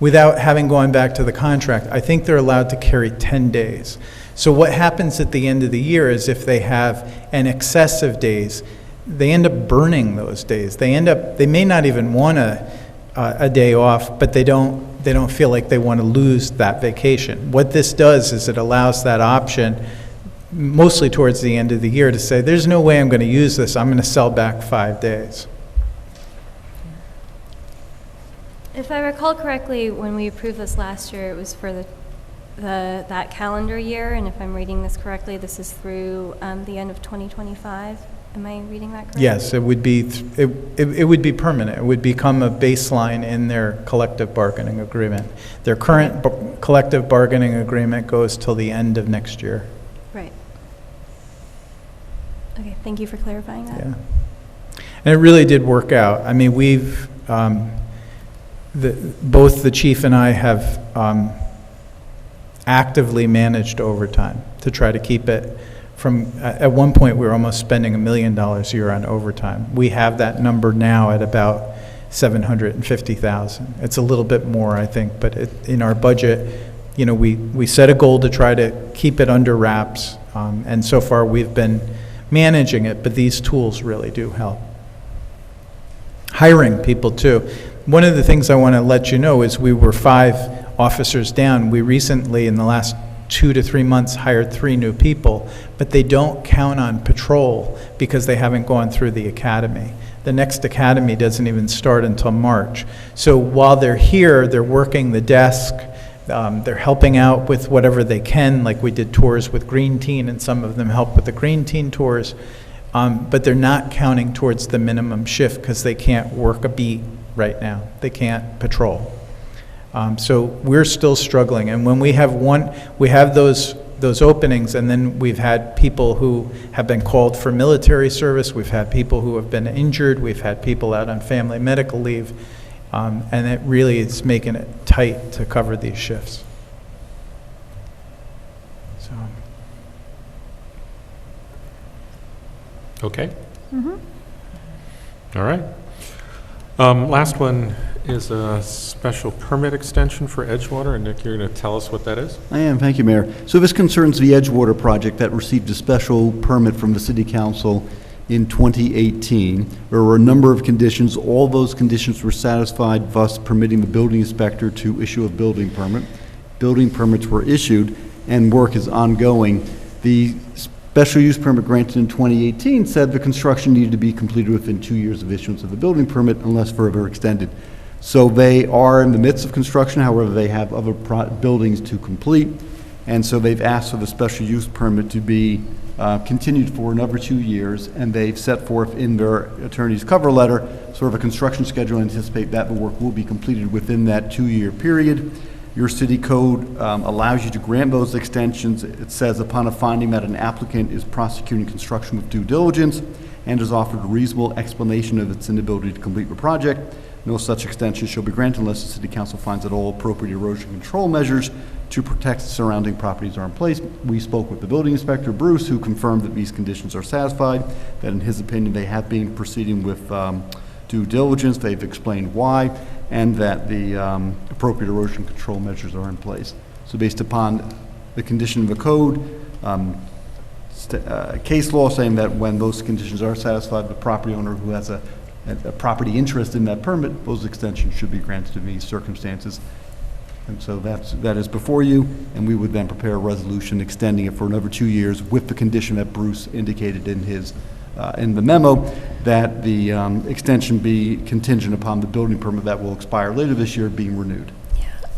G: without having gone back to the contract, I think they're allowed to carry 10 days. So what happens at the end of the year is if they have an excess of days, they end up burning those days. They may not even want a day off, but they don't feel like they want to lose that vacation. What this does is it allows that option, mostly towards the end of the year, to say, there's no way I'm going to use this, I'm going to sell back 5 days.
K: If I recall correctly, when we approved this last year, it was for that calendar year, and if I'm reading this correctly, this is through the end of 2025. Am I reading that correctly?
G: Yes, it would be permanent. It would become a baseline in their collective bargaining agreement. Their current collective bargaining agreement goes till the end of next year.
K: Right. Okay, thank you for clarifying that.
G: Yeah. And it really did work out. I mean, we've, both the chief and I have actively managed overtime to try to keep it from, at one point, we were almost spending $1 million a year on overtime. We have that number now at about $750,000. It's a little bit more, I think, but in our budget, we set a goal to try to keep it under wraps, and so far we've been managing it, but these tools really do help. Hiring people, too. One of the things I want to let you know is we were 5 officers down. We recently, in the last 2 to 3 months, hired 3 new people, but they don't count on patrol because they haven't gone through the academy. The next academy doesn't even start until March. So while they're here, they're working the desk, they're helping out with whatever they can, like we did tours with Green Teen, and some of them help with the Green Teen tours, but they're not counting towards the minimum shift because they can't work a beat right now. They can't patrol. So we're still struggling, and when we have those those openings, and then we've had people who have been called for military service, we've had people who have been injured, we've had people out on family medical leave, and it really is making it tight to cover these shifts. So.
O: Okay. All right. Last one is a special permit extension for Edgewater, and Nick, you're going to tell us what that is?
D: I am, thank you, Mayor. So this concerns the Edgewater project that received a special permit from the City Council in 2018. There were a number of conditions. All those conditions were satisfied, thus permitting the building inspector to issue a building permit. Building permits were issued, and work is ongoing. The special use permit granted in 2018 said the construction needed to be completed within 2 years of issuance of the building permit unless further extended. So they are in the midst of construction, however, they have other buildings to complete, and so they've asked for the special use permit to be continued for another 2 years, and they've set forth in their attorney's cover letter sort of a construction schedule and anticipate that the work will be completed within that 2-year period. Your city code allows you to grant those extensions. It says upon a finding that an applicant is prosecuting construction with due diligence and has offered a reasonable explanation of its inability to complete the project, no such extension shall be granted unless the City Council finds that all appropriate erosion control measures to protect the surrounding properties are in place. We spoke with the building inspector, Bruce, who confirmed that these conditions are satisfied, that in his opinion they have been proceeding with due diligence, they've explained why, and that the appropriate erosion control measures are in place. So based upon the condition of the code, case law saying that when those conditions are satisfied, the property owner who has a property interest in that permit, those extensions should be granted in these circumstances. And so that is before you, and we would then prepare a resolution extending it for another 2 years with the condition that Bruce indicated in his in the memo, that the extension be contingent upon the building permit that will expire later this year being renewed.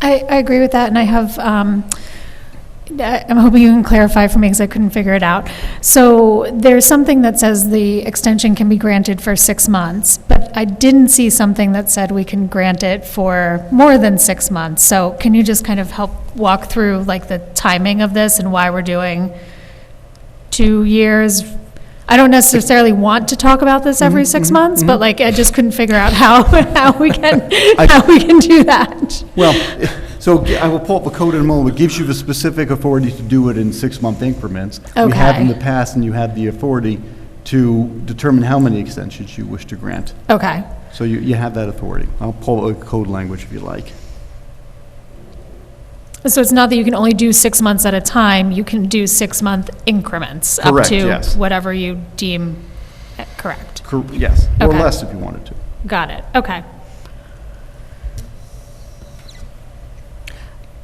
E: I agree with that, and I have, I'm hoping you can clarify for me because I couldn't figure it out. So there's something that says the extension can be granted for 6 months, but I didn't see something that said we can grant it for more than 6 months. So can you just kind of help walk through like the timing of this and why we're doing 2 years? I don't necessarily want to talk about this every 6 months, but like I just couldn't figure out how we can do that.
D: Well, so I will pull up the code in a moment. It gives you the specific authority to do it in 6-month increments.
E: Okay.
D: You have in the past, and you have the authority to determine how many extensions you wish to grant.
E: Okay.
D: So you have that authority. I'll pull up code language if you like.
E: So it's not that you can only do 6 months at a time, you can do 6-month increments up
D: Correct,
E: to
D: yes.
E: whatever you deem correct.
D: Yes, or
E: Okay.
D: less if you wanted to.
E: Got it, okay.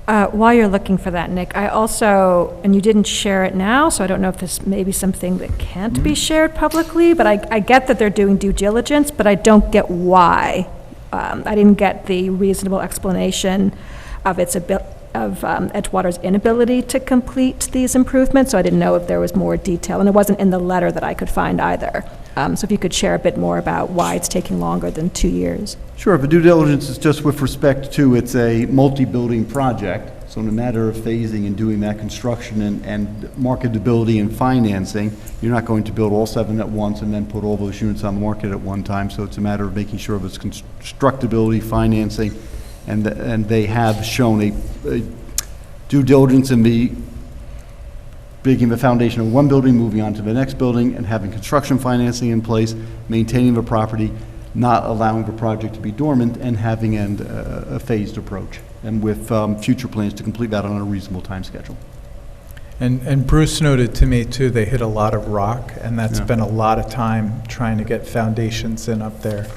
P: While you're looking for that, Nick, I also, and you didn't share it now, so I don't know if this may be something that can't be shared publicly, but I get that they're doing due diligence, but I don't get why. I didn't get the reasonable explanation of Edgewater's inability to complete these improvements, so I didn't know if there was more detail, and it wasn't in the letter that I could find either. So if you could share a bit more about why it's taking longer than 2 years.
D: Sure, the due diligence is just with respect to, it's a multi-building project, so in a matter of phasing and doing that construction and marketability and financing, you're not going to build all 7 at once and then put all those units on the market at one time, so it's a matter of making sure of its constructability, financing, and they have shown a due diligence in making the foundation of one building, moving on to the next building, and having construction financing in place, maintaining the property, not allowing the project to be dormant, and having a phased approach, and with future plans to complete that on a reasonable time schedule.
G: And Bruce noted to me too, they hit a lot of rock, and that's
D: Yeah.
G: been a lot of time trying to get foundations in up there.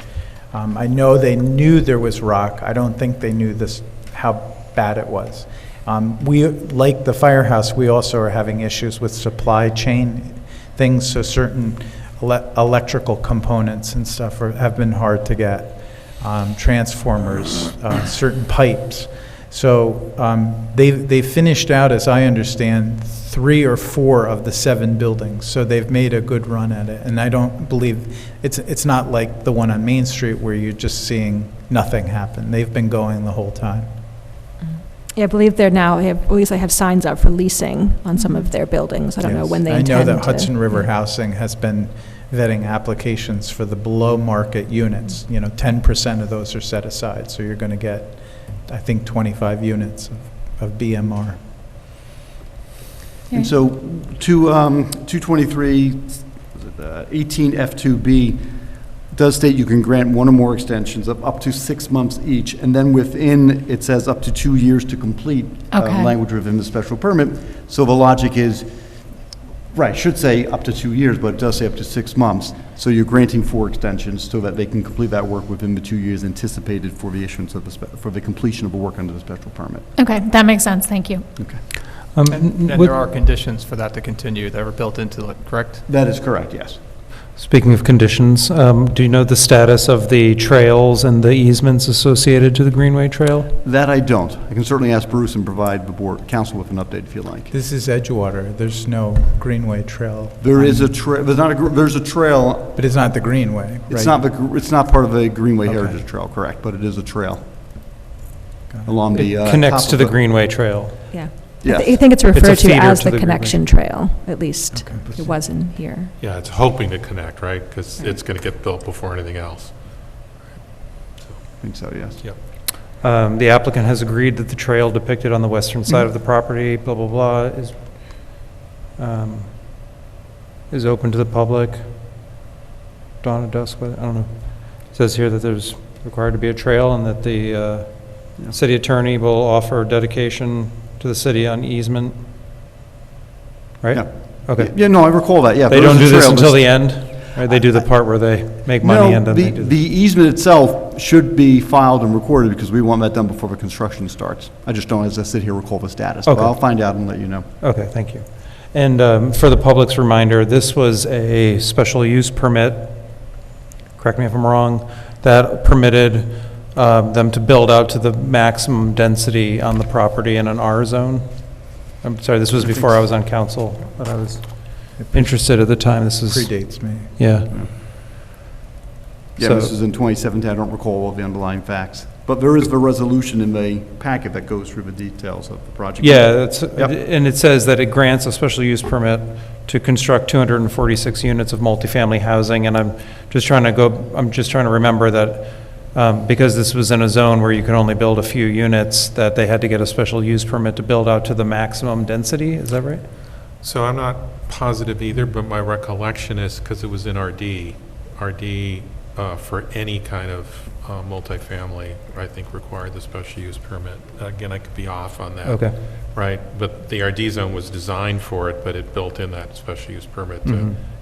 G: I know they knew there was rock. I don't think they knew how bad it was. We, like the firehouse, we also are having issues with supply chain things, so certain electrical components and stuff have been hard to get, transformers, certain pipes. So they finished out, as I understand, 3 or 4 of the 7 buildings, so they've made a good run at it. And I don't believe, it's not like the one on Main Street where you're just seeing nothing happen. They've been going the whole time.
P: Yeah, I believe they're now, at least they have signs up for leasing on some of their buildings. I don't know
G: Yes.
P: when they
G: I
P: intend
G: know
P: to.
G: that Hudson River Housing has been vetting applications for the below-market units. 10% of those are set aside, so you're going to get, I think, 25 units of BMR.
D: And so, 223, 18 F2B does state you can grant one or more extensions of up to 6 months each, and then within, it says up to 2 years to complete
E: Okay.
D: language within the special permit. So the logic is, right, should say up to 2 years, but it does say up to 6 months. So you're granting 4 extensions so that they can complete that work within the 2 years anticipated for the issuance of for the completion of the work under the special permit.
E: Okay, that makes sense, thank you.
D: Okay.
F: And there are conditions for that to continue that were built into it, correct?
D: That is correct, yes.
H: Speaking of conditions, do you know the status of the trails and the easements associated to the Greenway Trail?
D: That I don't. I can certainly ask Bruce and provide the board, council with an update if you like.
G: This is Edgewater. There's no Greenway Trail.
D: There is a trail, there's a trail.
G: But it's not the Greenway,
D: It's
G: right?
D: it's not part of the Greenway
G: Okay.
D: Heritage Trail, correct, but it is a trail along the.
H: Connects
D: top
H: to
D: of
H: the Greenway Trail.
P: Yeah.
D: Yes.
P: I think it's referred to
H: feeder
P: as
H: to
P: the
H: the
P: connection trail, at least. It was in here.
O: Yeah, it's hoping to connect, right? Because it's going to get built before anything else.
D: I think so, yes.
O: Yep.
H: The applicant has agreed that the trail depicted on the western side of the property, blah, blah, blah, is open to the public. Dawn or dusk, I don't know. It says here that there's required to be a trail and that the city attorney will offer dedication to the city on easement, right?
D: Yeah.
H: Okay.
D: Yeah, no, I recall that, yeah.
H: They
D: there
H: don't
D: is
H: do
D: a
H: this
D: trail,
H: until
D: but-
H: the end? Or they do the part where they make money and
D: No,
H: then they do
D: the easement itself should be filed and recorded because we want that done before the construction starts. I just don't, as I sit here, recall the status, but
H: Okay.
D: I'll find out and let you know.
H: Okay, thank you. And for the public's reminder, this was a special use permit, correct me if I'm wrong, that permitted them to build out to the maximum density on the property in an R zone. I'm sorry, this was before I was on council, but I was interested at the time. This is...
G: Predates me.
H: Yeah.
D: Yeah,
H: So-
D: this is in 2017, I don't recall all the underlying facts. But there is the resolution in the packet that goes through the details of the project.
H: Yeah, that's,
D: Yep.
H: and it says that it grants a special use permit to construct 246 units of multifamily housing, and I'm just trying to remember that because this was in a zone where you could only build a few units, that they had to get a special use permit to build out to the maximum density, is that right?
O: So I'm not positive either, but my recollection is, because it was in RD for any kind of multifamily, I think required the special use permit. Again, I could be off on that.
H: Okay.
O: Right, but the RD zone was designed for it, but it built in that special use permit to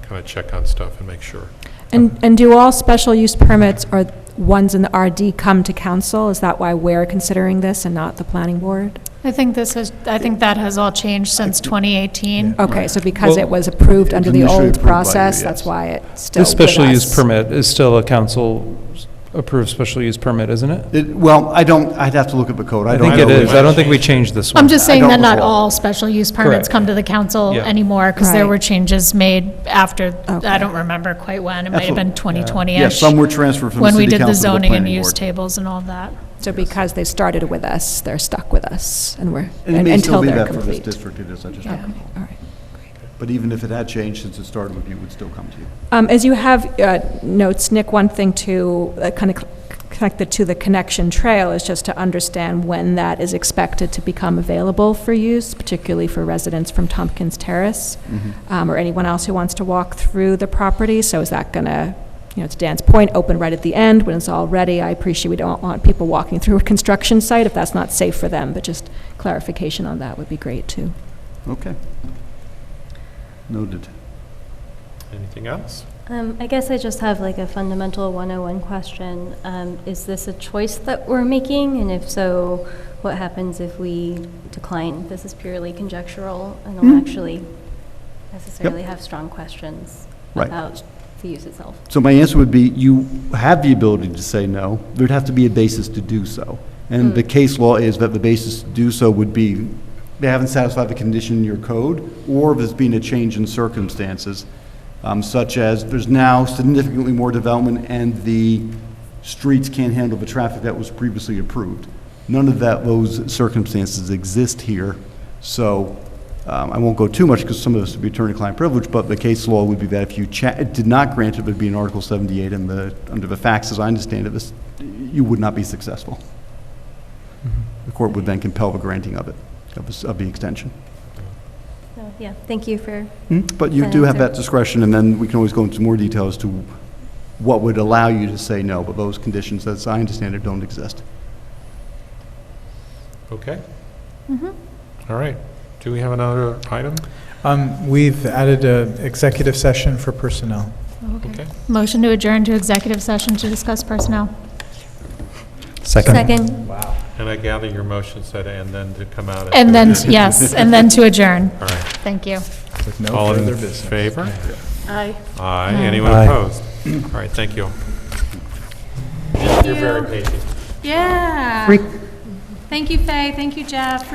O: kind of check on stuff and make sure.
P: And do all special use permits or ones in the RD come to council? Is that why we're considering this and not the planning board?
E: I think that has all changed since 2018.
P: Okay, so because it
H: Well,
P: was approved under the
D: initially
P: old
D: approved by you,
P: process,
D: yes.
P: that's why it's still
H: This special
P: with
H: use
P: us.
H: permit is still a council-approved special use permit, isn't it?
D: Well, I'd have to look at the code.
H: I
D: don't
H: think it
D: know.
H: is. I don't think we changed this one.
E: I'm just saying
D: don't
E: that not
D: recall.
E: all special use permits
H: Correct.
E: come to the council
H: Yeah.
E: anymore, because there
P: Right.
E: were changes made after,
P: Okay.
E: I don't remember quite when, it might have been
D: Absolutely.
E: 2020-ish.
D: Yes, some were transferred from the
E: When we
D: city
E: did the
D: council to the
E: zoning and
D: planning
E: use
D: board.
E: tables and all that.
P: So because they started with us, they're stuck with us, and we're,
D: And it may still
P: until
D: be
P: they're
D: that for this
P: complete.
D: district, it is, I just
P: Yeah,
D: don't recall.
P: all right.
D: But even if it had changed since it started with you, it would still come to you.
P: As you have notes, Nick, one thing to kind of connected to the connection trail is just to understand when that is expected to become available for use, particularly for residents from Tompkins Terrace, or anyone else who wants to walk through the property. So is that going to, to Dan's point, open right at the end when it's all ready? I appreciate we don't want people walking through a construction site if that's not safe for them, but just clarification on that would be great, too.
D: Okay. Noted.
O: Anything else?
K: I guess I just have like a fundamental 101 question. Is this a choice that we're making? And if so, what happens if we decline? This is purely conjectural and don't actually necessarily have strong questions
D: Right.
K: about the use itself.
D: So my answer would be, you have the ability to say no. There'd have to be a basis to do so. And the case law is that the basis to do so would be, they haven't satisfied the condition in your code, or there's been a change in circumstances, such as there's now significantly more development and the streets can't handle the traffic that was previously approved. None of those circumstances exist here, so I won't go too much because some of this would be attorney-client privilege, but the case law would be that if you did not grant it, it would be in Article 78, and under the facts, as I understand it, you would not be successful. The court would then compel the granting of it, of the extension.
K: So, yeah, thank you for.
D: But you do have that discretion, and then we can always go into more detail as to what would allow you to say no, but those conditions, as I understand it, don't exist.
O: Okay? All right. Do we have another item?
G: We've added an executive session for personnel.
O: Okay.
E: Motion to adjourn to executive session to discuss personnel.
H: Second.
O: And I gather your motion said, and then to come out.
E: And then, yes, and then to adjourn.
O: All right.
E: Thank you.
G: With no
O: All
G: further
O: in
G: business.
O: favor?
L: Aye.
O: Aye. Anyone
H: Aye.
O: opposed? All right, thank you. You're very patient.
Q: Yeah. Thank you, Faye. Thank you, Jeff.